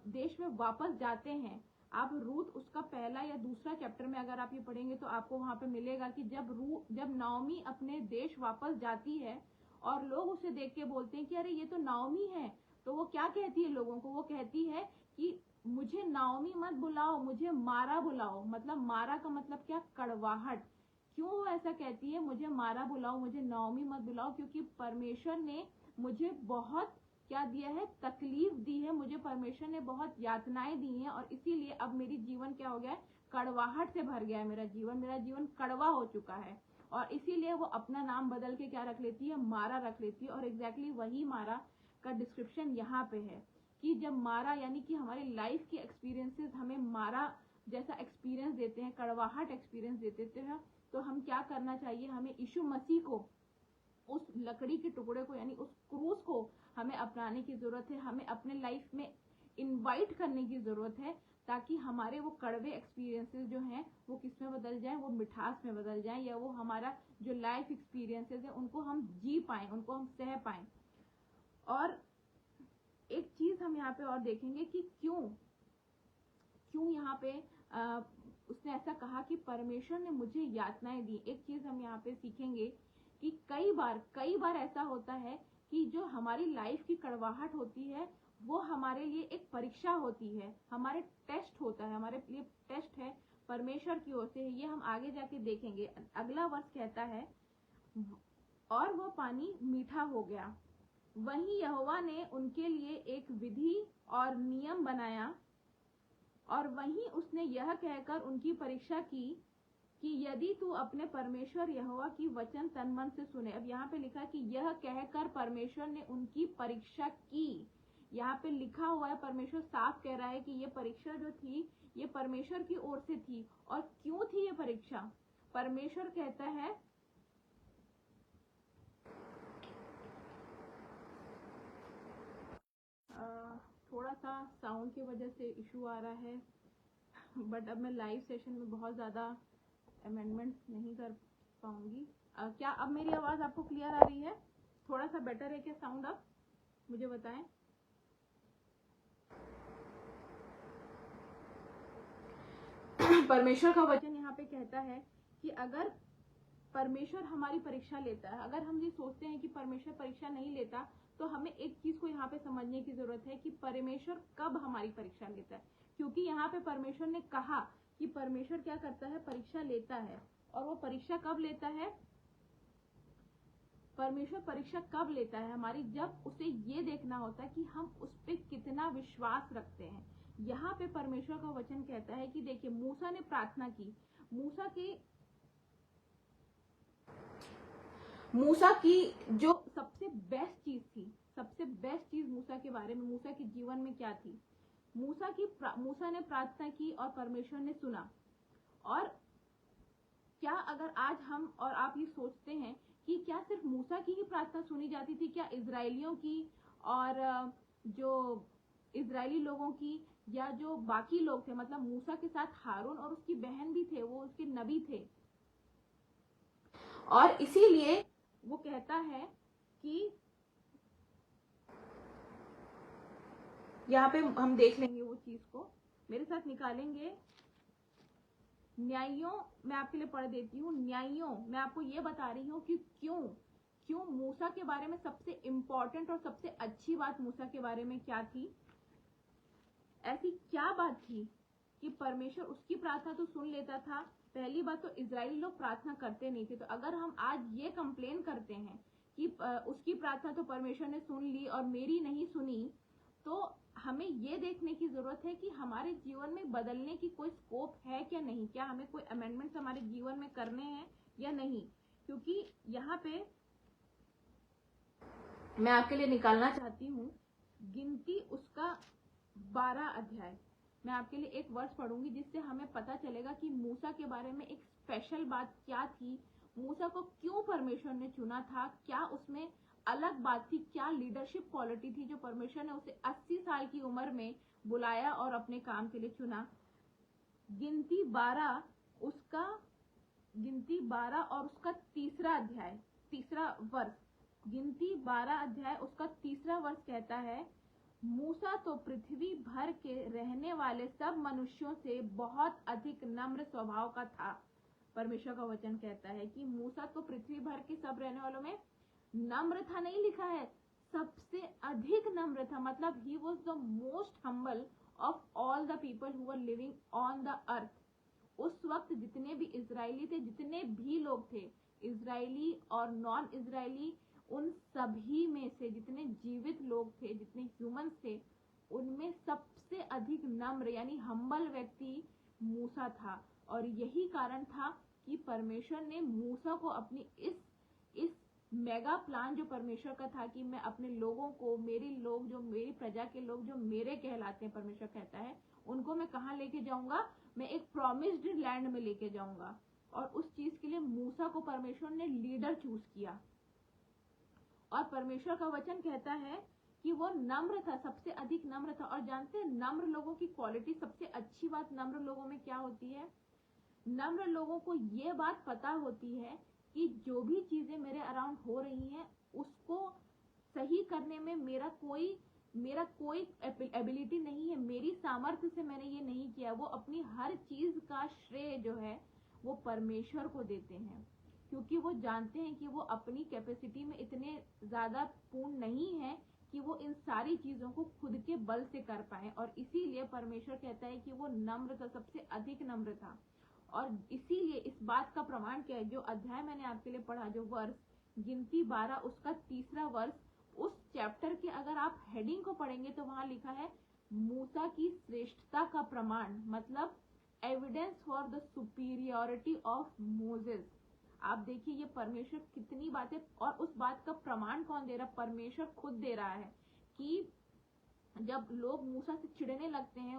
देश में वापस जाते हैं, आप रूथ उसका पहला या दूसरा चैप्टर में अगर आप ये पढ़ेंगे तो आपको वहां पे मिलेगा कि जब नाओमी अपने देश वापस जाती है और लोग उसे देख के बोलते हैं कि अरे ये तो नाओमी है, तो वो क्या कहती है लोगों को, वो कहती है कि मुझे नाओमी मत बुलाओ, मुझे मारा बुलाओ। मतलब मारा का मतलब क्या, कड़वाहट। क्यों वो ऐसा कहती है, मुझे मारा बुलाओ, मुझे नाओमी मत बुलाओ? क्योंकि परमेश्वर ने मुझे बहुत क्या दिया है, तकलीफ दी है, मुझे परमेश्वर ने बहुत यातनाएं दी हैं और इसीलिए अब मेरी जीवन क्या हो गया है, कड़वाहट से भर गया है मेरा जीवन कड़वा हो चुका है। और इसीलिए वो अपना नाम बदल के क्या रख लेती है, मारा रख लेती है। और एग्जैक्टली वही मारा का डिस्क्रिप्शन यहाँ पे है कि जब मारा यानी कि हमारी लाइफ के एक्सपीरियंसेस हमें मारा जैसा एक्सपीरियंस देते हैं, कड़वाहट एक्सपीरियंस देते हैं, तो हम क्या करना चाहिए, हमें यीशु मसीह को, उस लकड़ी के टुकड़े को यानी उस क्रूस को हमें अपनाने की जरूरत है, हमें अपने लाइफ में इनवाइट करने की जरूरत है, ताकि हमारे वो कड़वे एक्सपीरियंसेस जो हैं वो किस में बदल जाएं, वो मिठास में बदल जाएं, या वो हमारा जो लाइफ एक्सपीरियंसेस है उनको हम जी पाएं, उनको हम सह पाएं। और एक चीज हम यहाँ पे और देखेंगे कि क्यों यहाँ पे उसने ऐसा कहा कि परमेश्वर ने मुझे यातनाएं दी। एक चीज हम यहाँ पे सीखेंगे कि कई बार ऐसा होता है कि जो हमारी लाइफ की कड़वाहट होती है वो हमारे लिए एक परीक्षा होती है, हमारे टेस्ट होता है, हमारे लिए टेस्ट है परमेश्वर की ओर से। ये हम आगे जाके देखेंगे। अगला वर्ष कहता है, और वो पानी मीठा हो गया। वहीं यहोवा ने उनके लिए एक विधि और नियम बनाया, और वहीं उसने यह कहकर उनकी परीक्षा की कि यदि तू अपने परमेश्वर यहोवा की वचन तन मन से सुने। अब यहाँ पे लिखा कि यह कहकर परमेश्वर ने उनकी परीक्षा की। यहाँ पे लिखा हुआ है, परमेश्वर साफ कह रहा है कि ये परीक्षा जो थी ये परमेश्वर की ओर से थी। और क्यों थी ये परीक्षा? परमेश्वर कहता है, थोड़ा सा साउंड की वजह से इशू आ रहा है, बट अब मैं लाइव सेशन में बहुत ज़्यादा अमेंडमेंट्स नहीं कर पाऊंगी। क्या अब मेरी आवाज़ आपको क्लियर आ रही है? थोड़ा सा बेटर है क्या साउंड? अब मुझे बताएं। परमेश्वर का वचन यहाँ पे कहता है कि अगर परमेश्वर हमारी परीक्षा लेता है, अगर हम ये सोचते हैं कि परमेश्वर परीक्षा नहीं लेता, तो हमें एक चीज को यहाँ पे समझने की जरूरत है कि परमेश्वर कब हमारी परीक्षा लेता है। क्योंकि यहाँ पे परमेश्वर ने कहा कि परमेश्वर क्या करता है, परीक्षा लेता है। और वो परीक्षा कब लेता है? परमेश्वर परीक्षा कब लेता है हमारी? जब उसे ये देखना होता है कि हम उस पर कितना विश्वास रखते हैं। यहाँ पे परमेश्वर का वचन कहता है कि देखिए, मूसा ने प्रार्थना की, मूसा के मूसा की जो सबसे बेस्ट चीज थी, सबसे बेस्ट चीज मूसा के बारे में, मूसा के जीवन में क्या थी? मूसा ने प्रार्थना की और परमेश्वर ने सुना। और क्या अगर आज हम और आप ये सोचते हैं कि क्या सिर्फ मूसा की ही प्रार्थना सुनी जाती थी? क्या इजरायलियों की और जो इजरायली लोगों की या जो बाकी लोग थे, मतलब मूसा के साथ हारून और उसकी बहन भी थे, वो उसके नबी थे, और इसीलिए वो कहता है कि यहाँ पे हम देख लेंगे वो चीज को, मेरे साथ निकालेंगे। न्यायों, मैं आपके लिए पढ़ देती हूँ। न्यायों, मैं आपको ये बता रही हूँ कि क्यों मूसा के बारे में सबसे इंपॉर्टेंट और सबसे अच्छी बात मूसा के बारे में क्या थी। ऐसी क्या बात थी कि परमेश्वर उसकी प्रार्थना तो सुन लेता था? पहली बात तो इजरायली लोग प्रार्थना करते नहीं थे, तो अगर हम आज ये कंप्लेन करते हैं कि उसकी प्रार्थना तो परमेश्वर ने सुन ली और मेरी नहीं सुनी, तो हमें ये देखने की जरूरत है कि हमारे जीवन में बदलने की कोई स्कोप है क्या नहीं, क्या हमें कोई अमेंडमेंट्स हमारे जीवन में करने हैं या नहीं। क्योंकि यहाँ पे मैं आपके लिए निकालना चाहती हूँ गिनती उसका 12 अध्याय। मैं आपके लिए एक वर्ष पढ़ूंगी जिससे हमें पता चलेगा कि मूसा के बारे में एक स्पेशल बात क्या थी, मूसा को क्यों परमेश्वर ने चुना था, क्या उसमें अलग बात थी, क्या लीडरशिप क्वालिटी थी जो परमेश्वर ने उसे 80 साल की उम्र में बुलाया और अपने काम के लिए चुना। गिनती 12 और उसका तीसरा अध्याय, तीसरा वर्ष। गिनती 12 अध्याय उसका तीसरा वर्ष कहता है, मूसा तो पृथ्वी भर के रहने वाले सब मनुष्यों से बहुत अधिक नम्र स्वभाव का था। परमेश्वर का वचन कहता है कि मूसा तो पृथ्वी भर के सब रहने वालों में नम्र था, नहीं लिखा है सबसे अधिक नम्र था, मतलब he was the most humble of all the people who were living on the earth. उस वक्त जितने भी इजरायली थे, जितने भी लोग थे, इजरायली और नॉन इजरायली, उन सभी में से जितने जीवित लोग थे, जितने ह्यूमंस थे, उनमें सबसे अधिक नम्र यानी हम्बल व्यक्ति मूसा था। और यही कारण था कि परमेश्वर ने मूसा को अपनी इस मेगा प्लान जो परमेश्वर का था कि मैं अपने लोगों को, मेरे लोग जो मेरी प्रजा के लोग जो मेरे कहलाते हैं, परमेश्वर कहता है उनको मैं कहाँ लेके जाऊंगा, मैं एक प्रॉमिस्ड लैंड में लेके जाऊंगा। और उस चीज के लिए मूसा को परमेश्वर ने लीडर चूज किया। और परमेश्वर का वचन कहता है कि वो नम्र था, सबसे अधिक नम्र था। और जानते हैं नम्र लोगों की क्वालिटी, सबसे अच्छी बात नम्र लोगों में क्या होती है? नम्र लोगों को ये बात पता होती है कि जो भी चीजें मेरे अराउंड हो रही हैं उसको सही करने में मेरा कोई एबिलिटी नहीं है, मेरी सामर्थ्य से मैंने ये नहीं किया। वो अपनी हर चीज का श्रेय जो है वो परमेश्वर को देते हैं, क्योंकि वो जानते हैं कि वो अपनी कैपेसिटी में इतने ज्यादा पूर्ण नहीं है कि वो इन सारी चीजों को खुद के बल से कर पाए। और इसीलिए परमेश्वर कहता है कि वो नम्र था, सबसे अधिक नम्र था। और इसीलिए इस बात का प्रमाण क्या है, जो अध्याय मैंने आपके लिए पढ़ा, जो वर्ष गिनती 12 उसका तीसरा वर्ष, उस चैप्टर के अगर आप हेडिंग को पढ़ेंगे तो वहां लिखा है मूसा की श्रेष्ठता का प्रमाण, मतलब evidence for the superiority of Moses. आप देखिए ये परमेश्वर कितनी बातें, और उस बात का प्रमाण कौन दे रहा? परमेश्वर खुद दे रहा है कि जब लोग मूसा से चिढ़ने लगते हैं,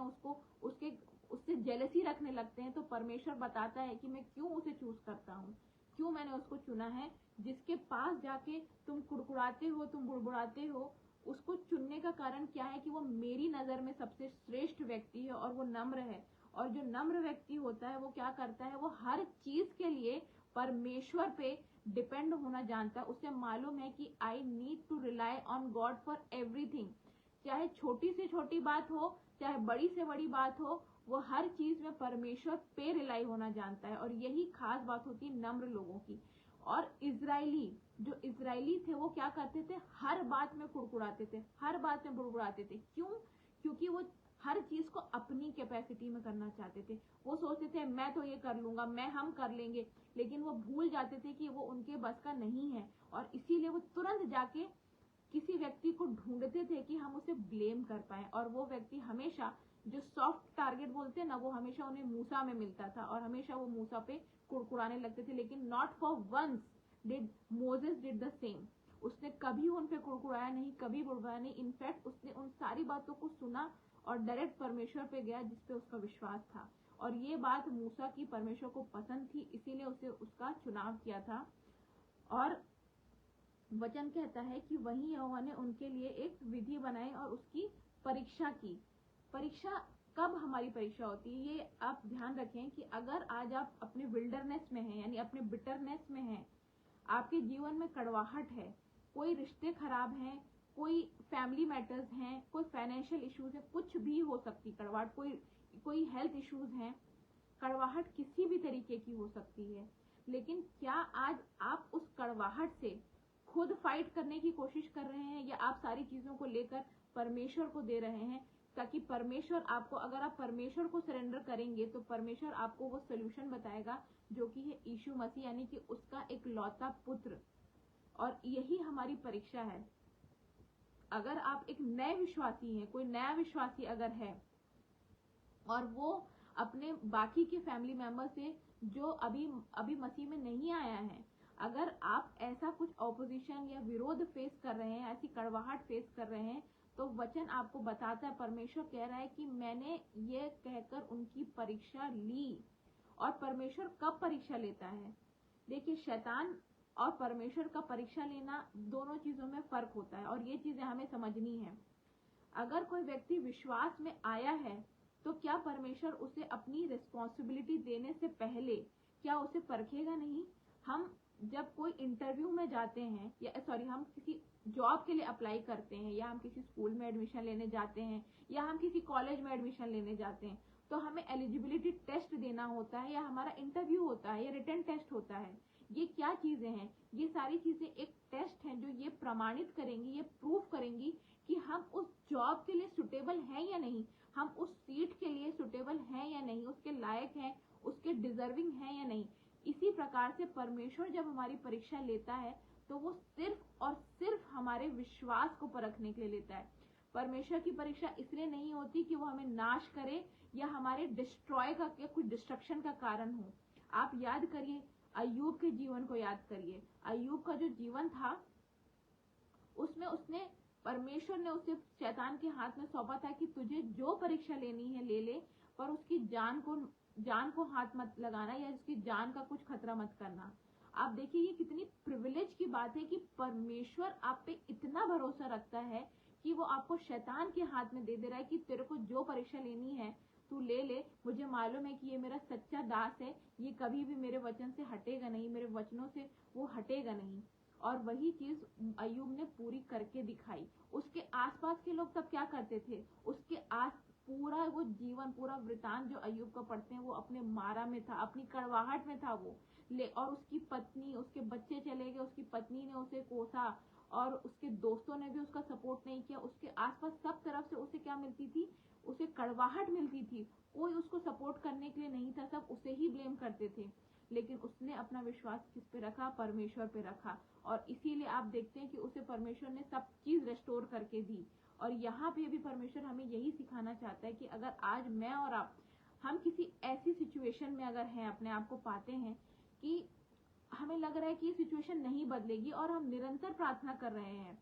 उससे जेलसी रखने लगते हैं, तो परमेश्वर बताता है कि मैं क्यों उसे चूज करता हूँ, क्यों मैंने उसको चुना है। जिसके पास जाके तुम कुड़कुड़ाते हो, तुम बुड़बुड़ाते हो, उसको चुनने का कारण क्या है कि वो मेरी नजर में सबसे श्रेष्ठ व्यक्ति है और वो नम्र है। और जो नम्र व्यक्ति होता है वो क्या करता है, वो हर चीज के लिए परमेश्वर पे डिपेंड होना जानता है। उसे मालूम है कि I need to rely on God for everything. चाहे छोटी से छोटी बात हो, चाहे बड़ी से बड़ी बात हो, वो हर चीज में परमेश्वर पे रिलाई होना जानता है। और यही खास बात होती है नम्र लोगों की। और जो इजरायली थे वो क्या करते थे, हर बात में कुड़कुड़ाते थे, हर बात में बुड़बुड़ाते थे। क्यों? क्योंकि वो हर चीज को अपनी कैपेसिटी में करना चाहते थे। वो सोचते थे मैं तो ये कर लूंगा, हम कर लेंगे, लेकिन वो भूल जाते थे कि वो उनके बस का नहीं है। और इसीलिए वो तुरंत जाके किसी व्यक्ति को ढूंढते थे कि हम उसे ब्लेम कर पाए। और वो व्यक्ति हमेशा, जो सॉफ्ट टारगेट बोलते हैं ना, वो हमेशा उन्हें मूसा में मिलता था और हमेशा वो मूसा पे कुड़कुड़ाने लगते थे। लेकिन not for once did Moses did the same. उसने कभी उन पे कुड़कुड़ाया नहीं, कभी बुड़वाया नहीं। इनफैक्ट उसने उन सारी बातों को सुना और डायरेक्ट परमेश्वर पे गया जिसपे उसका विश्वास था। और ये बात मूसा की परमेश्वर को पसंद थी, इसीलिए उसे उसका चुनाव किया था। और वचन कहता है कि वहीं यहोवा ने उनके लिए एक विधि बनाई और उसकी परीक्षा की। परीक्षा कब हमारी परीक्षा होती है, ये आप ध्यान रखें कि अगर आज आप अपने विल्डरनेस में हैं, यानी अपने बिटरनेस में हैं, आपके जीवन में कड़वाहट है, कोई रिश्ते खराब हैं, कोई फैमिली मैटर्स हैं, कोई फाइनेंशियल इश्यूज है, कुछ भी हो सकती कड़वाहट, कोई हेल्थ इश्यूज हैं, कड़वाहट किसी भी तरीके की हो सकती है। लेकिन क्या आज आप उस कड़वाहट से खुद फाइट करने की कोशिश कर रहे हैं, या आप सारी चीजों को लेकर परमेश्वर को दे रहे हैं, ताकि परमेश्वर आपको, अगर आप परमेश्वर को सरेंडर करेंगे तो परमेश्वर आपको वो सोल्यूशन बताएगा जो कि है यीशु मसीह, यानी कि उसका एक लौता पुत्र। और यही हमारी परीक्षा है। अगर आप एक नए विश्वासी हैं, कोई नया विश्वासी अगर है और वो अपने बाकी के फैमिली मेंबर से जो अभी मसीह में नहीं आया है, अगर आप ऐसा कुछ ऑपोजिशन या विरोध फेस कर रहे हैं, ऐसी कड़वाहट फेस कर रहे हैं, तो वचन आपको बताता है, परमेश्वर कह रहा है कि मैंने ये कहकर उनकी परीक्षा ली। और परमेश्वर कब परीक्षा लेता है? देखिए, शैतान और परमेश्वर का परीक्षा लेना, दोनों चीजों में फर्क होता है और ये चीजें हमें समझनी है। अगर कोई व्यक्ति विश्वास में आया है तो क्या परमेश्वर उसे अपनी रिस्पॉन्सिबिलिटी देने से पहले क्या उसे परखेगा नहीं? हम जब कोई इंटरव्यू में जाते हैं, हम किसी जॉब के लिए अप्लाई करते हैं, या हम किसी स्कूल में एडमिशन लेने जाते हैं, या हम किसी कॉलेज में एडमिशन लेने जाते हैं, तो हमें एलिजिबिलिटी टेस्ट देना होता है, या हमारा इंटरव्यू होता है, या रिटन टेस्ट होता है। ये क्या चीजें हैं? ये सारी चीजें एक टेस्ट हैं जो ये प्रमाणित करेंगी, ये प्रूफ करेंगी कि हम उस जॉब के लिए सुटेबल हैं या नहीं, हम उस सीट के लिए सुटेबल हैं या नहीं, उसके लायक हैं, उसके डिजर्विंग हैं या नहीं। इसी प्रकार से परमेश्वर जब हमारी परीक्षा लेता है तो वो सिर्फ और सिर्फ हमारे विश्वास को परखने के लिए लेता है। परमेश्वर की परीक्षा इसलिए नहीं होती कि वो हमें नाश करे या हमारे डिस्ट्रॉय का या कुछ डिस्ट्रक्शन का कारण हो। आप याद करिए, अय्यूब के जीवन को याद करिए। अय्यूब का जो जीवन था उसमें उसने, परमेश्वर ने उसे शैतान के हाथ में सौंपा था कि तुझे जो परीक्षा लेनी है ले ले, पर उसकी जान को हाथ मत लगाना, या उसकी जान का कुछ खतरा मत करना। आप देखिए, ये कितनी प्रिविलेज की बात है कि परमेश्वर आप पे इतना भरोसा रखता है कि वो आपको शैतान के हाथ में दे रहा है कि तेरे को जो परीक्षा लेनी है तू ले ले। मुझे मालूम है कि ये मेरा सच्चा दास है, ये कभी भी मेरे वचन से हटेगा नहीं, मेरे वचनों से वो हटेगा नहीं। और वही चीज अय्यूब ने पूरी करके दिखाई। उसके आसपास के लोग तब क्या करते थे? उसके पूरा वो जीवन, पूरा वृतांत जो अय्यूब का पढ़ते हैं, वो अपने मारा में था, अपनी कड़वाहट में था वो और उसकी पत्नी, उसके बच्चे चले गए, उसकी पत्नी ने उसे कोसा और उसके दोस्तों ने भी उसका सपोर्ट नहीं किया। उसके आसपास सब तरफ से उसे क्या मिलती थी? उसे कड़वाहट मिलती थी। कोई उसको सपोर्ट करने के लिए नहीं था, सब उसे ही ब्लेम करते थे। लेकिन उसने अपना विश्वास किस पे रखा? परमेश्वर पे रखा। और इसीलिए आप देखते हैं कि उसे परमेश्वर ने सब चीज रेस्टोर करके दी। और यहाँ पे भी परमेश्वर हमें यही सिखाना चाहता है कि अगर आज मैं और आप, हम किसी ऐसी सिचुएशन में अगर हैं, अपने आप को पाते हैं कि हमें लग रहा है कि ये सिचुएशन नहीं बदलेगी और हम निरंतर प्रार्थना कर रहे हैं,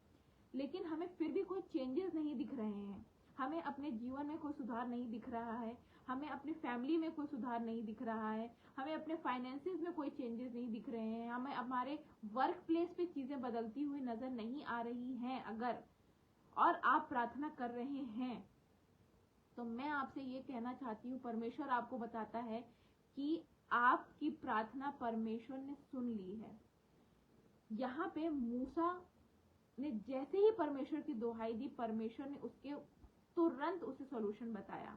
लेकिन हमें फिर भी कोई चेंजेस नहीं दिख रहे हैं, हमें अपने जीवन में कोई सुधार नहीं दिख रहा है, हमें अपनी फैमिली में कोई सुधार नहीं दिख रहा है, हमें अपने फाइनेंसेस में कोई चेंजेस नहीं दिख रहे हैं, हमें हमारे वर्क प्लेस पे चीजें बदलती हुई नजर नहीं आ रही हैं, अगर और आप प्रार्थना कर रहे हैं, तो मैं आपसे ये कहना चाहती हूँ, परमेश्वर आपको बताता है कि आपकी प्रार्थना परमेश्वर ने सुन ली है। यहाँ पे मूसा ने जैसे ही परमेश्वर की दुहाई दी, परमेश्वर ने उसके तुरंत उसे सॉल्यूशन बताया।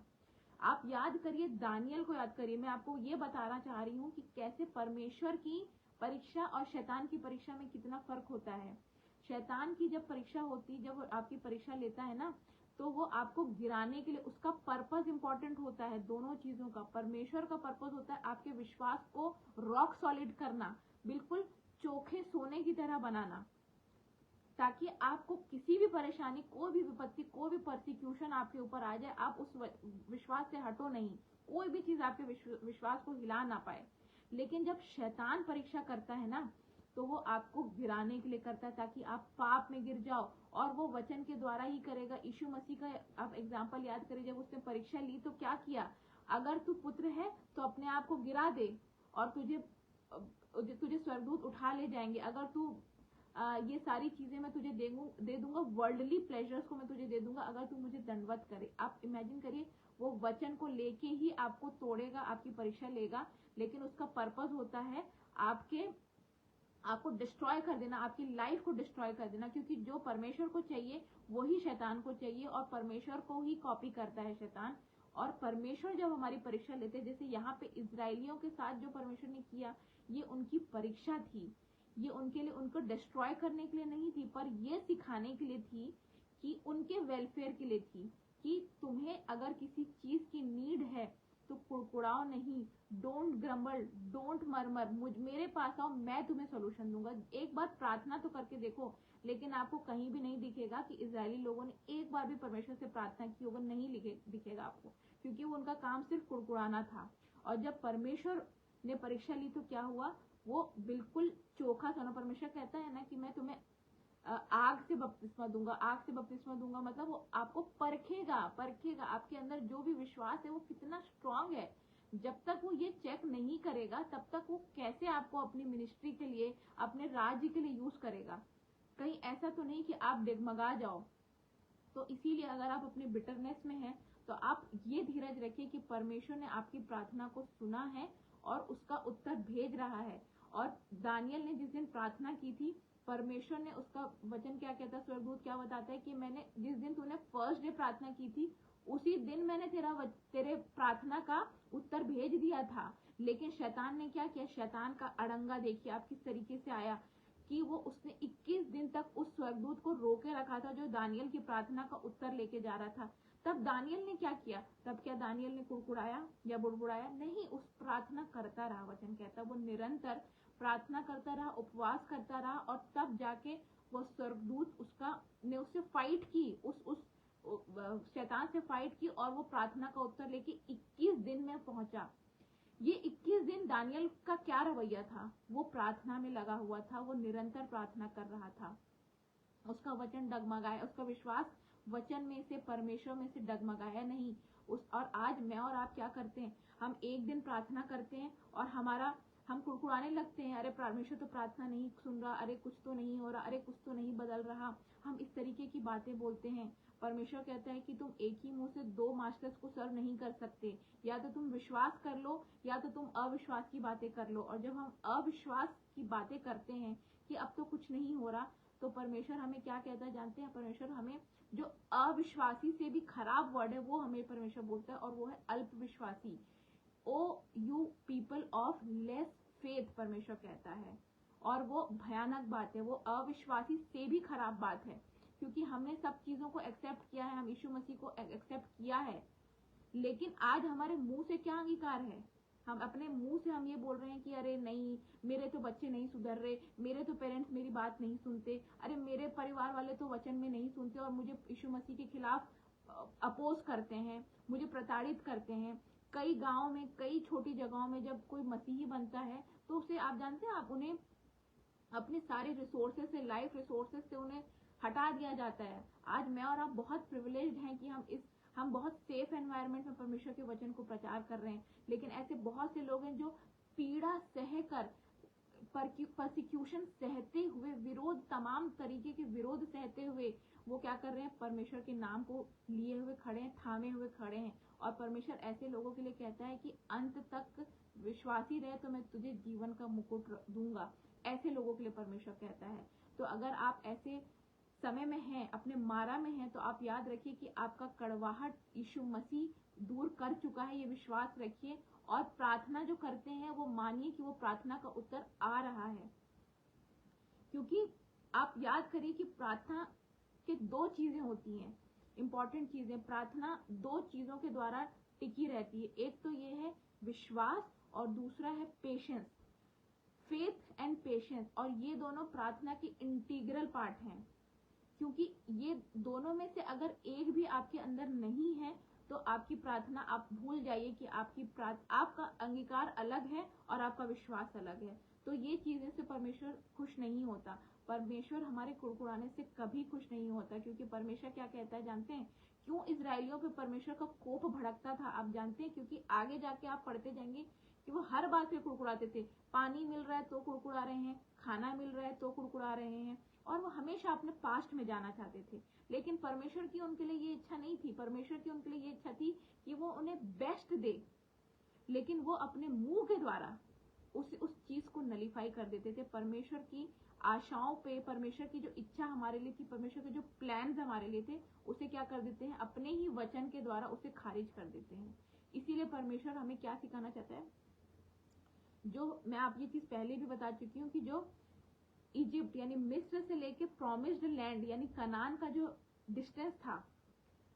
आप याद करिए, दानियल को याद करिए। मैं आपको ये बताना चाह रही हूँ कि कैसे परमेश्वर की परीक्षा और शैतान की परीक्षा में कितना फर्क होता है। शैतान की जब परीक्षा होती, जब आपकी परीक्षा लेता है ना, तो वो आपको गिराने के लिए, उसका पर्पस इंपॉर्टेंट होता है दोनों चीजों का। परमेश्वर का पर्पस होता है आपके विश्वास को रॉक सॉलिड करना, बिल्कुल चोखे सोने की तरह बनाना, ताकि आपको किसी भी परेशानी, कोई भी विपत्ति, कोई भी परसिक्यूशन आपके ऊपर आ जाए, आप उस विश्वास से हटो नहीं, कोई भी चीज आपके विश्वास को हिला ना पाए। लेकिन जब शैतान परीक्षा करता है ना, तो वो आपको गिराने के लिए करता है ताकि आप पाप में गिर जाओ, और वो वचन के द्वारा ही करेगा। यीशु मसीह का आप एग्जाम्पल याद करिए, जब उसने परीक्षा ली तो क्या किया, अगर तू पुत्र है तो अपने आप को गिरा दे और तुझे स्वर्गदूत उठा ले जाएंगे। अगर तू ये सारी चीजें मैं तुझे दे दूंगा, वर्ल्डली प्लेजर्स को मैं तुझे दे दूंगा अगर तू मुझे दंडवत करे। आप इमेजिन करिए, वो वचन को लेके ही आपको तोड़ेगा, आपकी परीक्षा लेगा, लेकिन उसका पर्पस होता है आपको डिस्ट्रॉय कर देना, आपकी लाइफ को डिस्ट्रॉय कर देना। क्योंकि जो परमेश्वर को चाहिए वही शैतान को चाहिए, और परमेश्वर को ही कॉपी करता है शैतान। और परमेश्वर जब हमारी परीक्षा लेते हैं, जैसे यहाँ पे इजराइलियों के साथ जो परमेश्वर ने किया, ये उनकी परीक्षा थी। ये उनके लिए, उनको डिस्ट्रॉय करने के लिए नहीं थी, पर ये सिखाने के लिए थी कि उनके वेलफेयर के लिए थी कि तुम्हें अगर किसी चीज की नीड है तो कुड़कुड़ाओ नहीं, डोंट ग्रम्बल, डोंट मरमर, मेरे पास आओ, मैं तुम्हें सोल्यूशन दूंगा। एक बार प्रार्थना तो करके देखो। लेकिन आपको कहीं भी नहीं दिखेगा कि इजरायली लोगों ने एक बार भी परमेश्वर से प्रार्थना की होगा, नहीं दिखेगा आपको, क्योंकि वो उनका काम सिर्फ कुड़कुड़ाना था। और जब परमेश्वर ने परीक्षा ली तो क्या हुआ, वो बिल्कुल चोखा सोना। परमेश्वर कहता है ना कि मैं तुम्हें आग से बपतिस्मा दूंगा। आग से बपतिस्मा दूंगा मतलब वो आपको परखेगा, आपके अंदर जो भी विश्वास है वो कितना स्ट्रांग है। जब तक वो ये चेक नहीं करेगा तब तक वो कैसे आपको अपनी मिनिस्ट्री के लिए, अपने राज्य के लिए यूज करेगा। कहीं ऐसा तो नहीं कि आप डगमगा जाओ। तो इसीलिए अगर आप अपने बिटरनेस में हैं तो आप ये धीरज रखिए कि परमेश्वर ने आपकी प्रार्थना को सुना है और उसका उत्तर भेज रहा है। और दानियल ने जिस दिन प्रार्थना की थी, परमेश्वर ने, उसका वचन क्या कहता है, स्वर्गदूत क्या बताता है कि मैंने जिस दिन तूने फर्स्ट डे प्रार्थना की थी उसी दिन मैंने तेरे प्रार्थना का उत्तर भेज दिया था। लेकिन शैतान ने क्या किया, शैतान का अड़ंगा देखिए आप किस तरीके से आया कि वो उसने 21 दिन तक उस स्वर्गदूत को रोके रखा था जो दानियल की प्रार्थना का उत्तर लेके जा रहा था। तब दानियल ने क्या किया, तब क्या दानियल ने कुड़कुड़ाया या बुड़बुड़ाया? नहीं, उस प्रार्थना करता रहा। वचन कहता वो निरंतर प्रार्थना करता रहा, उपवास करता रहा, और तब जाके वो स्वर्गदूत ने उससे फाइट की, उस शैतान से फाइट की, और वो प्रार्थना का उत्तर लेके 21 दिन में पहुंचा। ये 21 दिन दानियल का क्या रवैया था, वो प्रार्थना में लगा हुआ था, वो निरंतर प्रार्थना कर रहा था। उसका वचन डगमगाया, उसका विश्वास वचन में से, परमेश्वर में से डगमगाया नहीं। और आज मैं और आप क्या करते हैं, हम एक दिन प्रार्थना करते हैं और हम कुड़कुड़ाने लगते हैं, अरे परमेश्वर तो प्रार्थना नहीं सुन रहा, अरे कुछ तो नहीं हो रहा, अरे कुछ तो नहीं बदल रहा। हम इस तरीके की बातें बोलते हैं। परमेश्वर कहता है कि तुम एक ही मुंह से 2 मास्टर्स को सर्व नहीं कर सकते, या तो तुम विश्वास कर लो या तो तुम अविश्वास की बातें कर लो। और जब हम अविश्वास की बातें करते हैं कि अब तो कुछ नहीं हो रहा, तो परमेश्वर हमें क्या कहता है जानते हैं? परमेश्वर हमें, जो अविश्वासी से भी खराब वर्ड है वो हमें परमेश्वर बोलता है, और वो है अल्पविश्वासी। O you people of less faith, परमेश्वर कहता है। और वो भयानक बात है, वो अविश्वासी से भी खराब बात है, क्योंकि हमने सब चीजों को एक्सेप्ट किया है, हम यीशु मसीह को एक्सेप्ट किया है, लेकिन आज हमारे मुंह से क्या अंगीकार है? हम अपने मुंह से हम ये बोल रहे हैं कि अरे नहीं, मेरे तो बच्चे नहीं सुधर रहे, मेरे तो पेरेंट्स मेरी बात नहीं सुनते, अरे मेरे परिवार वाले तो वचन में नहीं सुनते और मुझे यीशु मसीह के खिलाफ अपोज करते हैं, मुझे प्रताड़ित करते हैं। कई गाँव में, कई छोटी जगहों में जब कोई मसीही बनता है तो उसे, आप जानते हैं, आप उन्हें अपने सारे रिसोर्सेज से, लाइफ रिसोर्सेज से उन्हें हटा दिया जाता है। आज मैं और आप बहुत प्रिविलेज्ड हैं कि हम बहुत सेफ एनवायरनमेंट में परमेश्वर के वचन को प्रचार कर रहे हैं। लेकिन ऐसे बहुत से लोग हैं जो पीड़ा सहकर, परसिक्यूशन सहते हुए, विरोध, तमाम तरीके के विरोध सहते हुए वो क्या कर रहे हैं, परमेश्वर के नाम को लिए हुए खड़े हैं, थामे हुए खड़े हैं। और परमेश्वर ऐसे लोगों के लिए कहता है कि अंत तक विश्वासी रहे तो मैं तुझे जीवन का मुकुट दूंगा। ऐसे लोगों के लिए परमेश्वर कहता है। तो अगर आप ऐसे समय में हैं, अपने मारा में हैं, तो आप याद रखिए कि आपका कड़वाहट यीशु मसीह दूर कर चुका है, ये विश्वास रखिए। और प्रार्थना जो करते हैं वो मानिए कि वो प्रार्थना का उत्तर आ रहा है। क्योंकि आप याद करिए कि प्रार्थना के 2 चीजें होती हैं, इंपॉर्टेंट चीजें। प्रार्थना 2 चीजों के द्वारा टिकी रहती है। एक तो ये है विश्वास और दूसरा है पेशेंस, फेथ एंड पेशेंस। और ये दोनों प्रार्थना की इंटीग्रल पार्ट हैं, क्योंकि ये दोनों में से अगर एक भी आपके अंदर नहीं है तो आपकी प्रार्थना, आप भूल जाइए कि आपका अंगीकार अलग है और आपका विश्वास अलग है। तो ये चीजें से परमेश्वर खुश नहीं होता। परमेश्वर हमारे कुड़कुड़ाने से कभी खुश नहीं होता, क्योंकि परमेश्वर क्या कहता है जानते हैं? क्यों इजराइलियों पे परमेश्वर का कोप भड़कता था आप जानते हैं? क्योंकि आगे जाके आप पढ़ते जाएंगे कि वो हर बात पे कुड़कुड़ाते थे। पानी मिल रहा है तो कुड़कुड़ा रहे हैं, खाना मिल रहा है तो कुड़कुड़ा रहे हैं, और वो हमेशा अपने पास्ट में जाना चाहते थे। लेकिन परमेश्वर की उनके लिए ये इच्छा नहीं थी। परमेश्वर की उनके लिए ये इच्छा थी कि वो उन्हें बेस्ट दे, लेकिन वो अपने मुंह के द्वारा उस चीज को नलीफाई कर देते थे। परमेश्वर की आशाओं पे, परमेश्वर की जो इच्छा हमारे लिए थी, परमेश्वर के जो प्लान्स हमारे लिए थे, उसे क्या कर देते हैं? अपने ही वचन के द्वारा उसे खारिज कर देते हैं। इसीलिए परमेश्वर हमें क्या सिखाना चाहता है? जो मैं आप ये चीज पहले भी बता चुकी हूँ कि जो इजिप्ट यानी मिस्र से लेके प्रॉमिस्ड लैंड यानी कनान का जो डिस्टेंस था,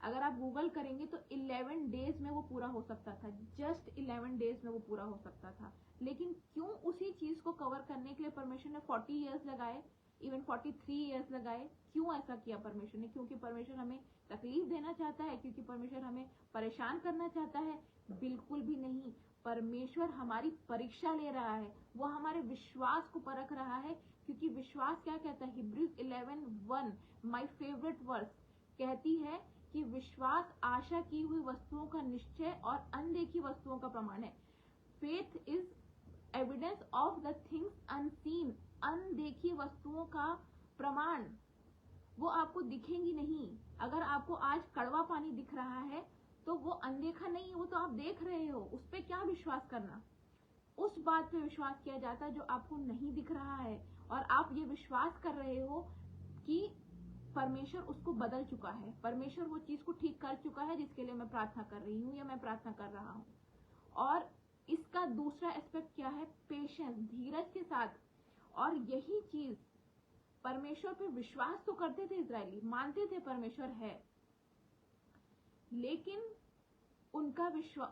अगर आप गूगल करेंगे तो 11 डेज में वो पूरा हो सकता था। जस्ट 11 डेज में वो पूरा हो सकता था। लेकिन क्यों उसी चीज को कवर करने के लिए परमेश्वर ने 40 ईयर्स लगाए, इवन 43 ईयर्स लगाए? क्यों ऐसा किया परमेश्वर ने? क्योंकि परमेश्वर हमें तकलीफ देना चाहता है? क्योंकि परमेश्वर हमें परेशान करना चाहता है? बिल्कुल भी नहीं। परमेश्वर हमारी परीक्षा ले रहा है, वो हमारे विश्वास को परख रहा है। क्योंकि विश्वास क्या कहता है? हिब्रूज 11:1 माय फेवरेट वर्स कहती है कि विश्वास आशा की हुई वस्तुओं का निश्चय और अनदेखी वस्तुओं का प्रमाण है। Faith is evidence of the things unseen. अनदेखी वस्तुओं का प्रमाण, वो आपको दिखेंगी नहीं। अगर आपको आज कड़वा पानी दिख रहा है तो वो अनदेखा नहीं है, वो तो आप देख रहे हो। उस पर क्या विश्वास करना? उस बात पे विश्वास किया जाता है जो आपको नहीं दिख रहा है, और आप ये विश्वास कर रहे हो कि परमेश्वर उसको बदल चुका है, परमेश्वर वो चीज को ठीक कर चुका है जिसके लिए मैं प्रार्थना कर रही हूँ या मैं प्रार्थना कर रहा हूँ। और इसका दूसरा एस्पेक्ट क्या है? पेशेंस, धीरज के साथ। और यही चीज परमेश्वर पे विश्वास तो करते थे इजरायली, मानते थे परमेश्वर है, लेकिन उनका विश्वास,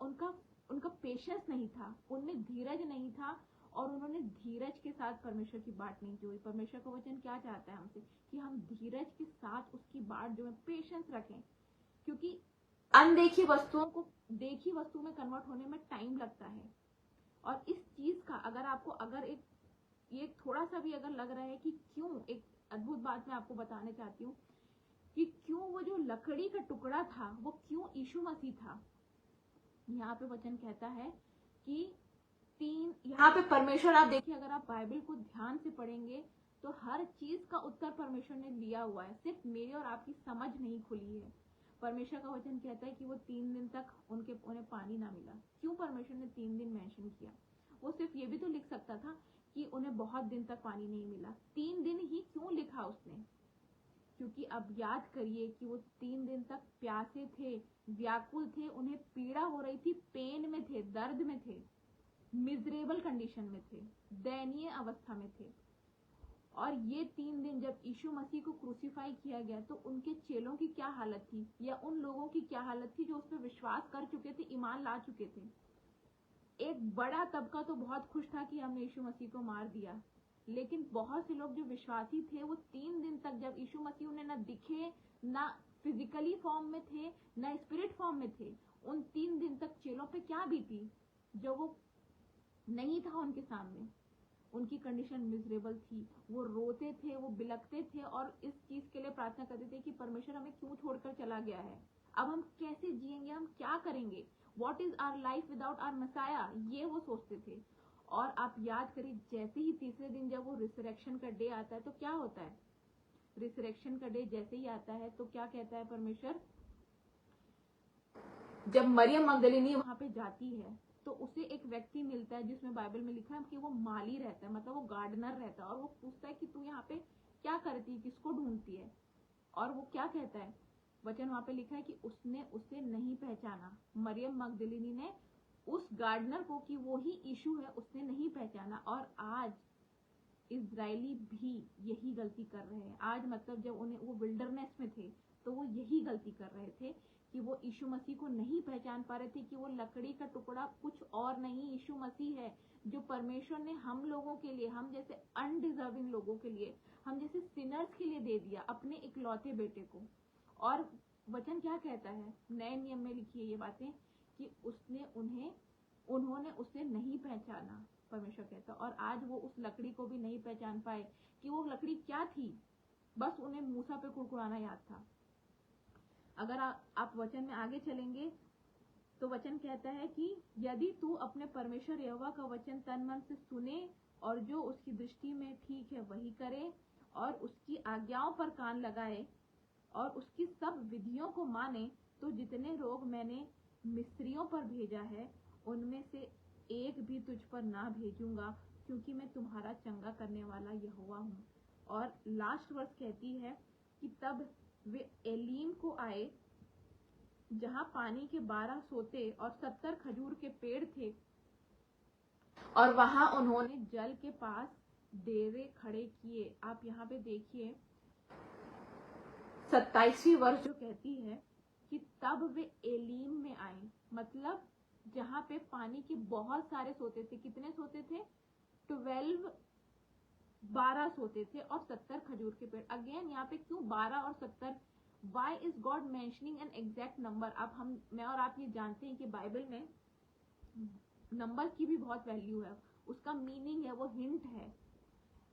उनका पेशेंस नहीं था, उनमें धीरज नहीं था, और उन्होंने धीरज के साथ परमेश्वर की बात नहीं जोई। परमेश्वर का वचन क्या चाहता है हमसे? कि हम धीरज के साथ उसकी बात जो है, पेशेंस रखें। क्योंकि अनदेखी वस्तुओं को देखी वस्तु में कन्वर्ट होने में टाइम लगता है। और इस चीज का अगर आपको ये थोड़ा सा भी अगर लग रहा है कि क्यों, एक अद्भुत बात मैं आपको बताने चाहती हूँ कि क्यों वो जो लकड़ी का टुकड़ा था वो क्यों यीशु मसीह था। यहाँ पे वचन कहता है कि यहाँ पे परमेश्वर, आप देखिए अगर आप बाइबल को ध्यान से पढ़ेंगे तो हर चीज का उत्तर परमेश्वर ने लिया हुआ है, सिर्फ मेरी और आपकी समझ नहीं खुली है। परमेश्वर का वचन कहता है कि वो 3 दिन तक उन्हें पानी ना मिला। क्यों परमेश्वर ने 3 दिन मेंशन किया? वो सिर्फ ये भी तो लिख सकता था कि उन्हें बहुत दिन तक पानी नहीं मिला। 3 दिन ही क्यों लिखा उसने? क्योंकि अब याद करिए कि वो 3 दिन तक प्यासे थे, व्याकुल थे, उन्हें पीड़ा हो रही थी, पेन में थे, दर्द में थे, मिजरेबल कंडीशन में थे, दयनीय अवस्था में थे। और ये 3 दिन जब यीशु मसीह को क्रूसीफाई किया गया तो उनके चेलों की क्या हालत थी, या उन लोगों की क्या हालत थी जो उस पर विश्वास कर चुके थे, ईमान ला चुके थे। एक बड़ा तबका तो बहुत खुश था कि हमने यीशु मसीह को मार दिया, लेकिन बहुत से लोग जो विश्वासी थे वो 3 दिन तक, जब यीशु मसीह उन्हें ना दिखे, ना फिजिकली फॉर्म में थे, ना स्पिरिट फॉर्म में थे, उन 3 दिन तक चेलों पे क्या बीती? जो वो नहीं था उनके सामने, उनकी कंडीशन मिजरेबल थी। वो रोते थे, वो बिलखते थे, और इस चीज के लिए प्रार्थना करते थे कि परमेश्वर हमें क्यों छोड़कर चला गया है, अब हम कैसे जिएंगे, हम क्या करेंगे, what is our life without our Messiah, ये वो सोचते थे। और आप याद करिए, जैसे ही तीसरे दिन जब वो रिसरेक्शन का डे आता है तो क्या होता है? रिसरेक्शन का डे जैसे ही आता है तो क्या कहता है परमेश्वर? जब मरियम मगदलिनी वहां पे जाती है तो उसे एक व्यक्ति मिलता है जिसमें बाइबल में लिखा है कि वो माली रहता है, मतलब वो गार्डनर रहता है, और वो पूछता है कि तू यहाँ पे क्या करती है, किसको ढूंढती है? और वो क्या कहता है? वचन वहां पे लिखा है कि उसने उसे नहीं पहचाना। मरियम मगदलिनी ने उस गार्डनर को, कि वो ही यीशु है, उसने नहीं पहचाना। और आज इजरायली भी यही गलती कर रहे हैं। आज मतलब जब उन्हें वो विल्डरनेस में थे तो वो यही गलती कर रहे थे कि वो यीशु मसीह को नहीं पहचान पा रहे थे कि वो लकड़ी का टुकड़ा कुछ और नहीं, यीशु मसीह है, जो परमेश्वर ने हम लोगों के लिए, हम जैसे अनडिजर्विंग लोगों के लिए, हम जैसे सिनर्स के लिए दे दिया अपने इकलौते बेटे को। और वचन क्या कहता है? नए नियम में लिखी है ये बातें कि उन्होंने उसे नहीं पहचाना। परमेश्वर कहता है। और आज वो उस लकड़ी को भी नहीं पहचान पाए कि वो लकड़ी क्या थी, बस उन्हें मूसा पे कुड़कुड़ाना याद था। अगर आप वचन में आगे चलेंगे तो वचन कहता है कि यदि तू अपने परमेश्वर यहोवा का वचन तन मन से सुने और जो उसकी दृष्टि में ठीक है वही करे और उसकी आज्ञाओं पर कान लगाए और उसकी सब विधियों को माने, तो जितने रोग मैंने मिस्रियों पर भेजा है उनमें से एक भी तुझ पर ना भेजूंगा, क्योंकि मैं तुम्हारा चंगा करने वाला यहोवा हूँ। और लास्ट वर्स कहती है कि तब वे एलीम को आए जहां पानी के 12 सोते और 70 खजूर के पेड़ थे, और वहां उन्होंने जल के पास डेरे खड़े किए। आप यहाँ पे देखिए 27वीं वर्ष जो कहती है कि तब वे एलीम में आए, मतलब जहां पे पानी के बहुत सारे सोते थे। कितने सोते थे? 12 सोते थे और 70 खजूर के पेड़। अगेन यहाँ पे क्यों 12 और 70? Why is God mentioning an exact number? अब मैं और आप ये जानते हैं कि बाइबल में नंबर की भी बहुत वैल्यू है, उसका मीनिंग है, वो हिंट है।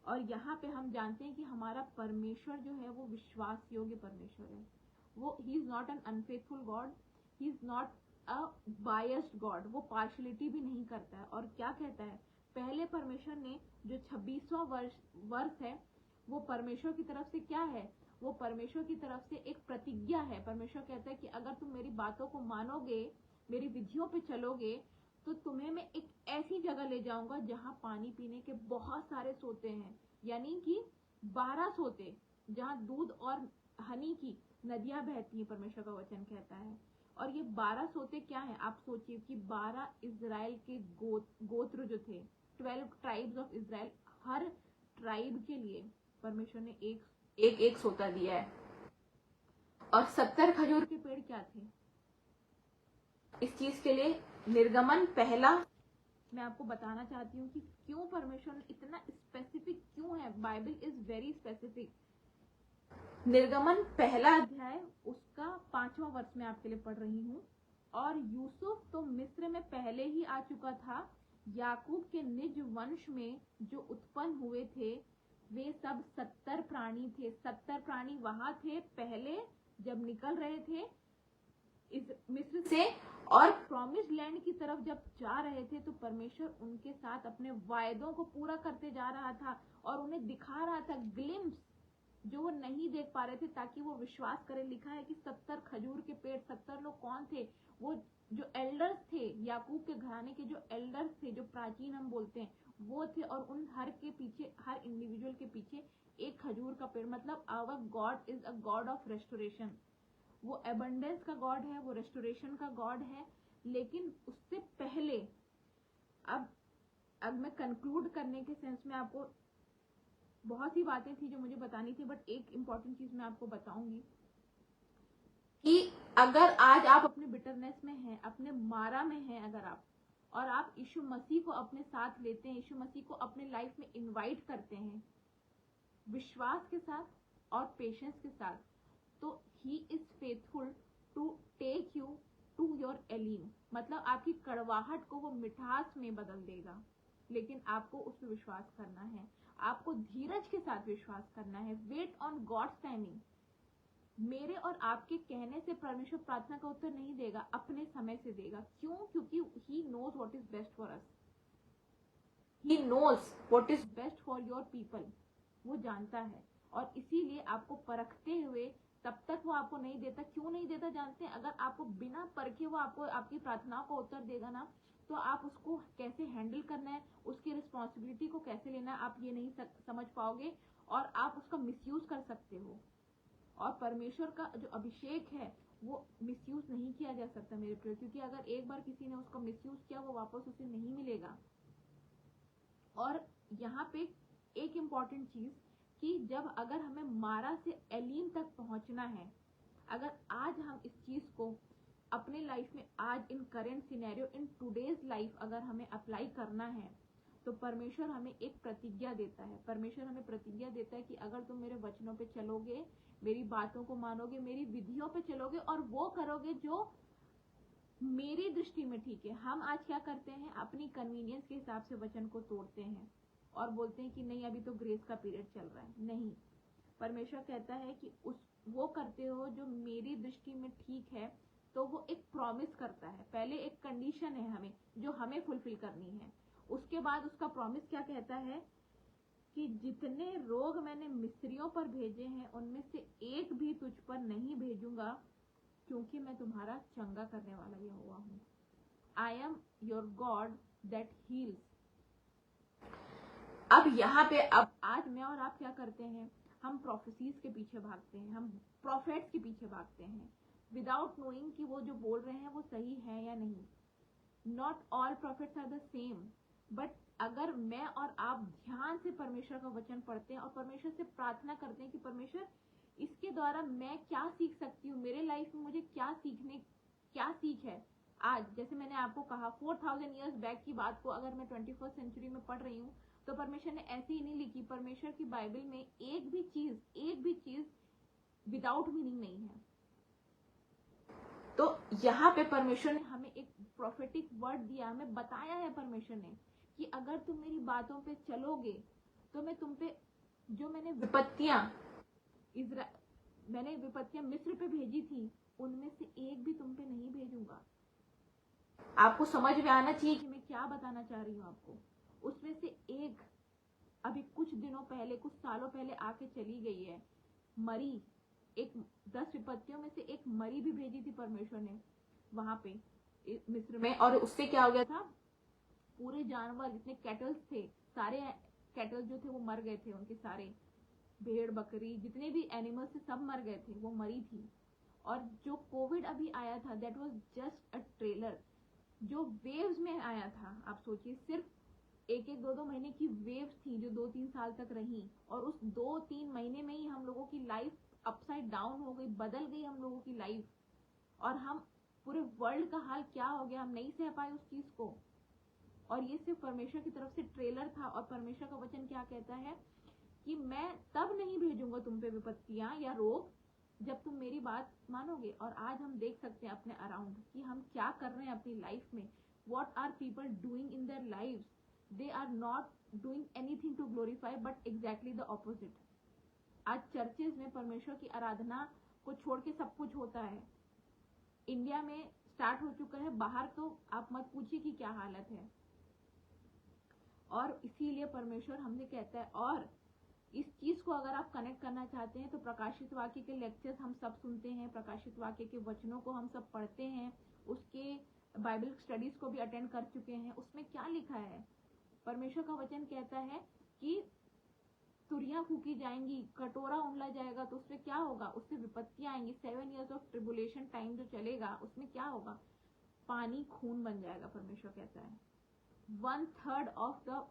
और यहाँ पे हम जानते हैं कि हमारा परमेश्वर जो है वो विश्वास योग्य परमेश्वर है। वो he is not an unfaithful God, he is not a biased God, वो पार्शलिटी भी नहीं करता है। और क्या कहता है? पहले परमेश्वर ने जो 26वां वर्ष है वो परमेश्वर की तरफ से क्या है? वो परमेश्वर की तरफ से एक प्रतिज्ञा है। परमेश्वर कहता है कि अगर तुम मेरी बातों को मानोगे, मेरी विधियों पे चलोगे, तो तुम्हें मैं एक ऐसी जगह ले जाऊंगा जहां पानी पीने के बहुत सारे सोते हैं, यानी कि 12 सोते जहां दूध और हनी की नदियां बहती हैं, परमेश्वर का वचन कहता है। और ये 12 सोते क्या है? आप सोचिए कि 12 इजराइल के गोत्र जो थे, 12 tribes of Israel, her tribe के लिए परमेश्वर ने एक सोता दिया है। और 70 खजूर के पेड़ क्या थे? इस चीज के लिए निर्गमन पहला मैं आपको बताना चाहती हूँ कि क्यों परमेश्वर ने इतना स्पेसिफिक क्यों है। Bible is very specific. निर्गमन पहला अध्याय उसका 5वां वर्ष में आपके लिए पढ़ रही हूँ। और यूसुफ तो मिस्र में पहले ही आ चुका था। याकूब के निज वंश में जो उत्पन्न हुए थे वे सब 70 प्राणी थे। 70 प्राणी वहां थे पहले जब निकल रहे थे इस मिस्र से, और प्रॉमिस्ड लैंड की तरफ जब जा रहे थे तो परमेश्वर उनके साथ अपने वायदों को पूरा करते जा रहा था और उन्हें दिखा रहा था ग्लिम्स जो वो नहीं देख पा रहे थे, ताकि वो विश्वास करें। लिखा है कि 70 खजूर के पेड़, 70 लोग कौन थे? वो जो एल्डर्स थे, याकूब के घराने के जो एल्डर्स थे, जो प्राचीन हम बोलते हैं, वो थे। और उन हर के पीछे, हर इंडिविजुअल के पीछे एक खजूर का पेड़। मतलब our God is a God of restoration. वो एबंडेंस का गॉड है, वो रेस्टोरेशन का गॉड है। लेकिन उससे पहले अब मैं कंक्लूड करने के सेंस में, आपको बहुत सी बातें थी जो मुझे बतानी थी, बट एक इंपॉर्टेंट चीज मैं आपको बताऊंगी कि अगर आज आप अपने बिटरनेस में हैं, अपने मारा में हैं, अगर और आप यीशु मसीह को अपने साथ लेते हैं, यीशु मसीह को अपने लाइफ में इनवाइट करते हैं विश्वास के साथ और पेशेंस के साथ, तो he is faithful to take you to your Elim. मतलब आपकी कड़वाहट को वो मिठास में बदल देगा। लेकिन आपको उस पर विश्वास करना है, आपको धीरज के साथ विश्वास करना है। Wait on God's timing. मेरे और आपके कहने से परमेश्वर प्रार्थना का उत्तर नहीं देगा, अपने समय से देगा। क्यों? क्योंकि he knows what is best for us, he knows what is best for your people. वो जानता है, और इसीलिए आपको परखते हुए तब तक वो आपको नहीं देता। क्यों नहीं देता जानते हैं? अगर आपको बिना परखे वो आपको आपकी प्रार्थनाओं का उत्तर देगा ना, तो आप उसको कैसे हैंडल करना है, उसकी रिस्पॉन्सिबिलिटी को कैसे लेना है, आप ये नहीं समझ पाओगे, और आप उसका मिसयूज कर सकते हो। और परमेश्वर का जो अभिषेक है वो मिसयूज नहीं किया जा सकता मेरे प्रिय, क्योंकि अगर एक बार किसी ने उसका मिसयूज किया वो वापस उसे नहीं मिलेगा। और यहाँ पे एक इम्पॉर्टेंट चीज कि जब अगर हमें मारा से एलीम तक पहुंचना है, अगर आज हम इस चीज को अपने लाइफ में, आज in current scenario, in today's life अगर हमें अप्लाई करना है, तो परमेश्वर हमें एक प्रतिज्ञा देता है। परमेश्वर हमें प्रतिज्ञा देता है कि अगर तुम मेरे वचनों पे चलोगे, मेरी बातों को मानोगे, मेरी विधियों पे चलोगे और वो करोगे जो मेरी दृष्टि में ठीक है। हम आज क्या करते हैं, अपनी कन्वीनियंस के हिसाब से वचन को तोड़ते हैं और बोलते हैं कि नहीं अभी तो ग्रेस का पीरियड चल रहा है। नहीं, परमेश्वर कहता है कि वो करते हो जो मेरी दृष्टि में ठीक है। तो वो एक प्रॉमिस करता है, पहले एक कंडीशन है हमें जो हमें फुलफिल करनी है। उसके बाद उसका प्रॉमिस क्या कहता है कि जितने रोग मैंने मिस्रियों पर भेजे हैं उनमें से एक भी तुझ पर नहीं भेजूंगा, क्योंकि मैं तुम्हारा चंगा करने वाला यहोवा हूं। I am your God that heels. अब यहाँ पे अब आज मैं और आप क्या करते हैं, हम प्रोफेसीज के पीछे भागते हैं, हम प्रॉफिट्स के पीछे भागते हैं विदाउट नोइंग कि वो जो बोल रहे हैं वो सही है या नहीं। Not all prophets are the same, but अगर मैं और आप ध्यान से परमेश्वर का वचन पढ़ते हैं और परमेश्वर से प्रार्थना करते हैं कि परमेश्वर इसके द्वारा मैं क्या सीख सकती हूँ, मेरे लाइफ में मुझे क्या सीख है। आज जैसे मैंने आपको कहा 4000 ईयर्स बैक की बात को अगर मैं 21st सेंचुरी में पढ़ रही हूँ तो परमेश्वर ने ऐसे ही नहीं लिखी। परमेश्वर की बाइबल में एक भी चीज विदाउट मीनिंग नहीं है। तो यहाँ पे परमेश्वर ने हमें एक प्रोफेटिक वर्ड दिया, हमें बताया है परमेश्वर ने कि अगर तुम मेरी बातों पे चलोगे तो मैं तुम पे जो मैंने विपत्तियां मिस्र पे भेजी थी उनमें से एक भी तुम पे नहीं भेजूंगा। आपको समझ में आना चाहिए कि मैं क्या बताना चाह रही हूँ आपको। उसमें से एक अभी कुछ दिनों पहले, कुछ सालों पहले आके चली गई है, मरी। एक 10 विपत्तियों में से एक मरी भी भेजी थी परमेश्वर ने वहां पे मिस्र में। और उससे क्या हो गया था, पूरे जानवर जितने कैटल्स थे, सारे कैटल जो थे वो मर गए थे, उनके सारे भेड़ बकरी जितने भी एनिमल्स थे सब मर गए थे, वो मरी थी। और जो कोविड अभी आया था that was just a trailer. जो वेव्स में आया था, आप सोचिए सिर्फ एक दो महीने की वेव्स थी जो 2-3 साल तक रही, और उस 2-3 महीने में ही हम लोगों की लाइफ अपसाइड डाउन हो गई, बदल गई हम लोगों की लाइफ। और हम पूरे वर्ल्ड का हाल क्या हो गया, हम नहीं सह पाए उस चीज को। और ये सिर्फ परमेश्वर की तरफ से ट्रेलर था। और परमेश्वर का वचन क्या कहता है कि मैं तब नहीं भेजूंगा तुम पे विपत्तियां या रोग जब तुम मेरी बात मानोगे। और आज हम देख सकते हैं अपने अराउंड कि हम क्या कर रहे हैं अपनी लाइफ में। What are people doing in their lives, they are not doing anything to glorify but exactly the opposite. आज चर्चेज में परमेश्वर की आराधना को छोड़ के सब कुछ होता है। इंडिया में स्टार्ट हो चुका है, बाहर तो आप मत पूछिए कि क्या हालत है। और इसीलिए परमेश्वर हमसे कहता है, और इस चीज को अगर आप कनेक्ट करना चाहते हैं तो प्रकाशित वाक्य के लेक्चर्स हम सब सुनते हैं, प्रकाशित वाक्य के वचनों को हम सब पढ़ते हैं, उसके बाइबल स्टडीज को भी अटेंड कर चुके हैं। उसमें क्या लिखा है, परमेश्वर का वचन कहता है कि तुरियां फूकी जाएंगी, कटोरा उंडला जाएगा, तो उसमें क्या होगा, उससे विपत्तियां आएंगी। 7 years ऑफ ट्रिबुलेशन टाइम जो चलेगा उसमें क्या होगा, पानी खून बन जाएगा। परमेश्वर कहता है 1/3 of the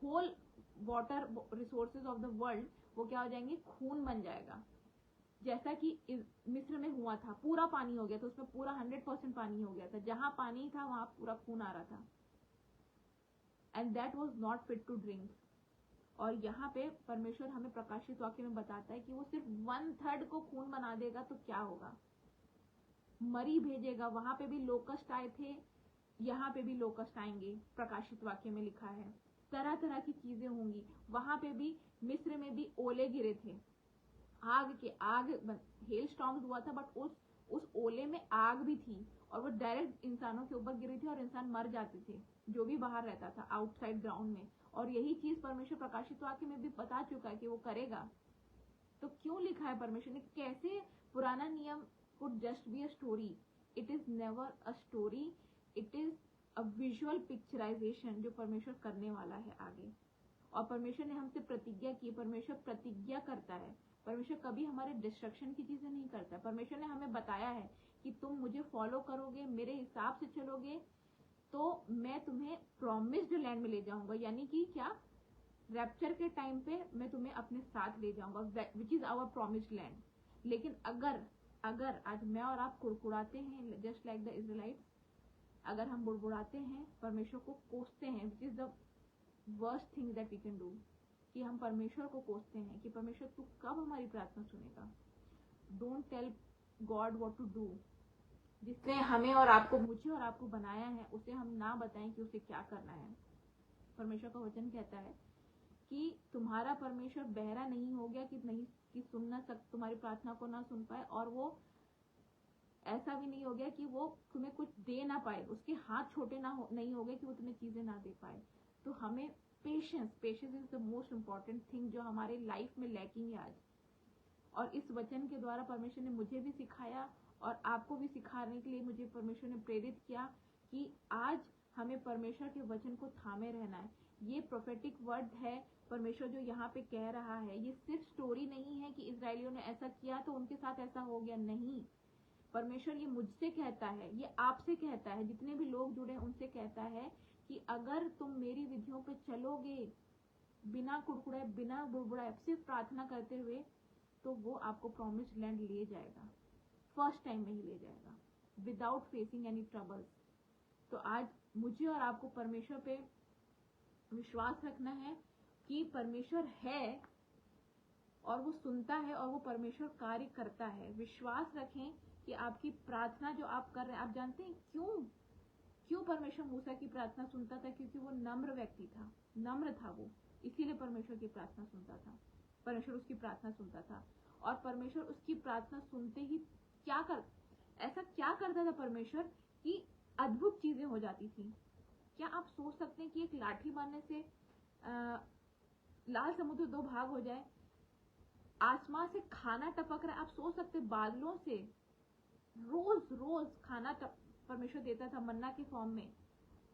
whole water resources of the world वो क्या हो जाएंगे, खून बन जाएगा। जैसा कि मिस्र में हुआ था, पूरा पानी हो गया था, उसमें पूरा 100% पानी हो गया था, जहां पानी था वहां पूरा खून आ रहा था। And that was not fit to drink. और यहाँ पे परमेश्वर हमें प्रकाशित वाक्य में बताता है कि वो सिर्फ 1/3 को खून बना देगा तो क्या होगा, मरी भेजेगा। वहां पे भी लोकस्ट आए थे, यहाँ पे भी लोकस्ट आएंगे, प्रकाशित वाक्य में लिखा है। तरह तरह की चीजें होंगी। वहां पे भी मिस्र में भी ओले गिरे थे, आग हेल स्टॉर्म्स हुआ था, बट उस ओले में आग भी थी, और वो डायरेक्ट इंसानों के ऊपर गिरी थी और इंसान मर जाते थे जो भी बाहर रहता था आउटसाइड ग्राउंड में। और यही चीज परमेश्वर प्रकाशित वाक्य में भी बता चुका है कि वो करेगा। तो क्यों लिखा है परमेश्वर ने, कैसे पुराना नियम could just be a story, it is never a story, it is a visual picturisation जो परमेश्वर करने वाला है आगे। और परमेश्वर ने हमसे प्रतिज्ञा की, परमेश्वर प्रतिज्ञा करता है, परमेश्वर कभी हमारे डिस्ट्रक्शन की चीजें नहीं करता। परमेश्वर ने हमें बताया है कि तुम मुझे फॉलो करोगे, मेरे हिसाब से चलोगे, तो मैं तुम्हें प्रॉमिस्ड लैंड में ले जाऊंगा। यानी कि क्या, रैप्चर के टाइम पे मैं तुम्हें अपने साथ ले जाऊंगा, which is our promised land. लेकिन अगर आज मैं और आप कुड़कुड़ाते हैं जस्ट लाइक द इजराइलिट्स, अगर हम बुड़बुड़ाते हैं, परमेश्वर को कोसते हैं, which is the worst thing that we can do, कि हम परमेश्वर को कोसते हैं कि परमेश्वर तू कब हमारी प्रार्थना सुनेगा। Don't tell God what to do, जिसने हमें और आपको, मुझे और आपको बनाया है, उसे हम ना बताएं कि उसे क्या करना है। परमेश्वर का वचन कहता है कि तुम्हारा परमेश्वर बहरा नहीं हो गया कि सुन ना सक, तुम्हारी प्रार्थना को ना सुन पाए, और वो ऐसा भी नहीं हो गया कि वो तुम्हें कुछ दे ना पाए, उसके हाथ छोटे नहीं हो गए कि वो तुम्हें चीजें ना दे पाए। तो हमें patience is the most important thing जो हमारे लाइफ में लैकिंग है आज। और इस वचन के द्वारा परमेश्वर ने मुझे भी सिखाया और आपको भी सिखाने के लिए मुझे परमेश्वर ने प्रेरित किया कि आज हमें परमेश्वर के वचन को थामे रहना है। ये प्रोफेटिक वर्ड है परमेश्वर जो यहाँ पे कह रहा है। ये सिर्फ स्टोरी नहीं है कि इजरायलियों ने ऐसा किया तो उनके साथ ऐसा हो गया, नहीं। परमेश्वर ये मुझसे कहता है, ये आपसे कहता है, जितने भी लोग जुड़े उनसे कहता है कि अगर तुम मेरी विधियों पे चलोगे बिना कुड़कुड़ाए, बिना बुड़बुड़ाए, सिर्फ प्रार्थना करते हुए, तो वो आपको प्रॉमिस्ड लैंड ले जाएगा, फर्स्ट टाइम में ही ले जाएगा, विदाउट फेसिंग एनी ट्रबल्स। तो आज मुझे और आपको परमेश्वर पे विश्वास रखना है कि परमेश्वर है और वो सुनता है और वो परमेश्वर कार्य करता है। विश्वास रखें कि आपकी प्रार्थना जो आप कर रहे हैं, आप जानते हैं क्यों परमेश्वर मूसा की प्रार्थना सुनता था? क्योंकि वो नम्र व्यक्ति था, नम्र था वो, इसीलिए परमेश्वर की प्रार्थना सुनता था, परमेश्वर उसकी प्रार्थना सुनता था। और परमेश्वर उसकी प्रार्थना सुनते ही ऐसा क्या करता था परमेश्वर कि अद्भुत चीजें हो जाती थी। क्या आप सोच सकते हैं कि एक लाठी मारने से लाल समुद्र दो भाग हो जाए, आसमान से खाना टपक रहा है, आप सोच सकते बादलों से रोज रोज खाना परमेश्वर देता था मन्ना के फॉर्म में,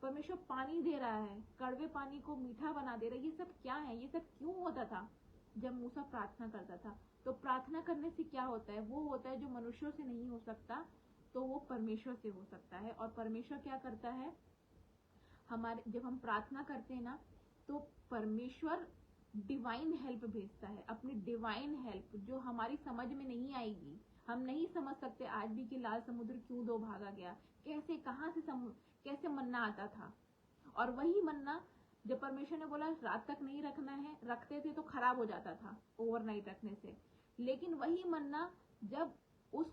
परमेश्वर पानी दे रहा है, कड़वे पानी को मीठा बना दे रहा है। ये सब क्या है? ये सब क्यों होता था? जब मूसा प्रार्थना करता था। तो प्रार्थना करने से क्या होता है? वो होता है जो मनुष्यों से नहीं हो सकता, तो वो परमेश्वर से हो सकता है। और परमेश्वर क्या करता है, हमारे जब हम प्रार्थना करते हैं ना, तो परमेश्वर डिवाइन हेल्प भेजता है, अपनी डिवाइन हेल्प जो हमारी समझ में नहीं आएगी। हम नहीं समझ सकते आज भी कि लाल समुद्र क्यों दो भागा गया, कैसे, कहां से कैसे मन्ना आता था। और वही मन्ना जब परमेश्वर ने बोला रात तक नहीं रखना है, रखते थे तो खराब हो जाता था ओवरनाइट रखने से। लेकिन वही मन्ना जब उस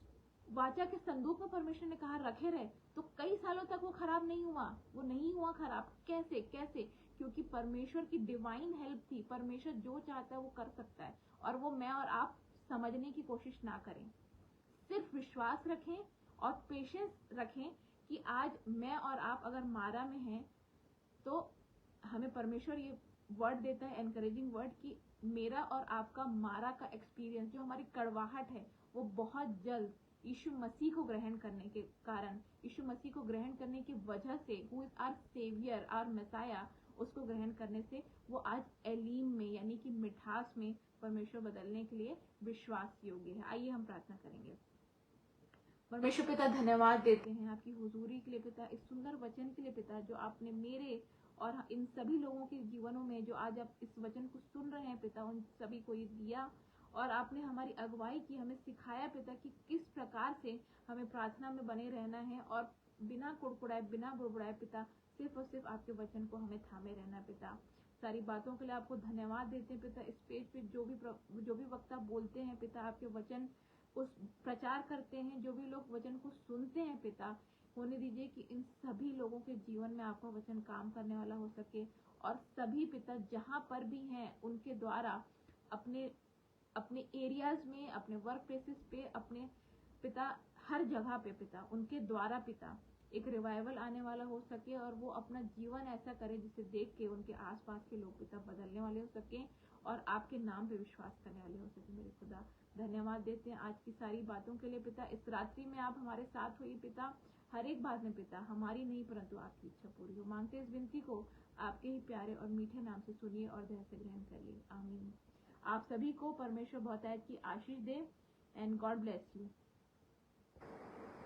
वाचा के संदूक में परमेश्वर ने कहा रखे रहे, तो कई सालों तक वो खराब नहीं हुआ, वो नहीं हुआ खराब। कैसे? क्योंकि परमेश्वर की डिवाइन हेल्प थी। परमेश्वर जो चाहता है वो कर सकता है, और वो मैं और आप समझने की कोशिश ना करें, सिर्फ विश्वास रखें और पेशेंस रखें कि आज मैं और आप अगर मारा में हैं, तो हमें परमेश्वर ये वर्ड देता है, एनकरेजिंग वर्ड, कि मेरा और आपका मारा का एक्सपीरियंस, जो हमारी कड़वाहट है, वो बहुत जल्द यीशु मसीह को ग्रहण करने के कारण, यीशु मसीह को ग्रहण करने की वजह से, who is our saviour, our messiah, उसको ग्रहण करने से वो आज एलीम में यानी कि मिठास में परमेश्वर बदलने के लिए विश्वास योग्य है। आइए हम प्रार्थना करेंगे। परमेश्वर पिता, धन्यवाद देते हैं आपकी हुजूरी के लिए पिता, इस सुंदर वचन के लिए पिता, जो आपने मेरे और इन सभी लोगों के जीवनों में जो आज आप इस वचन को सुन रहे हैं पिता, उन सभी को ये दिया। और आपने हमारी अगुवाई की, हमें सिखाया पिता कि किस प्रकार से हमें प्रार्थना में बने रहना है और बिना कुड़कुड़ाए, बिना बुड़बुड़ाए पिता, सिर्फ और सिर्फ आपके वचन को हमें थामे रहना पिता। सारी बातों के लिए आपको धन्यवाद देते हैं पिता। इस पेज पे जो भी वक्ता बोलते हैं पिता, आपके वचन उस प्रचार करते हैं, जो भी लोग वचन को सुनते हैं पिता, होने दीजिए कि इन सभी लोगों के जीवन में आपका वचन काम करने वाला हो सके। और सभी पिता जहां पर भी हैं, उनके द्वारा अपने अपने एरियाज में, अपने वर्क प्लेसेस पे, अपने पिता हर जगह पे पिता, उनके द्वारा पिता एक रिवाइवल आने वाला हो सके, और वो अपना जीवन ऐसा करे जिसे देख के उनके आसपास के लोग पिता बदलने वाले हो सके और आपके नाम पे विश्वास करने वाले हो सके। मेरे खुदा, धन्यवाद देते हैं आज की सारी बातों के लिए पिता। इस रात्रि में आप हमारे साथ हुई पिता, हर एक बात में पिता, हमारी नहीं परंतु आपकी इच्छा पूरी हो। मांगते इस विनती को आपके ही प्यारे और मीठे नाम से सुनिए और दया से ग्रहण करिए, आमीन। आप सभी को परमेश्वर बहुतायत की आशीष दे, एंड गॉड ब्लेस यू।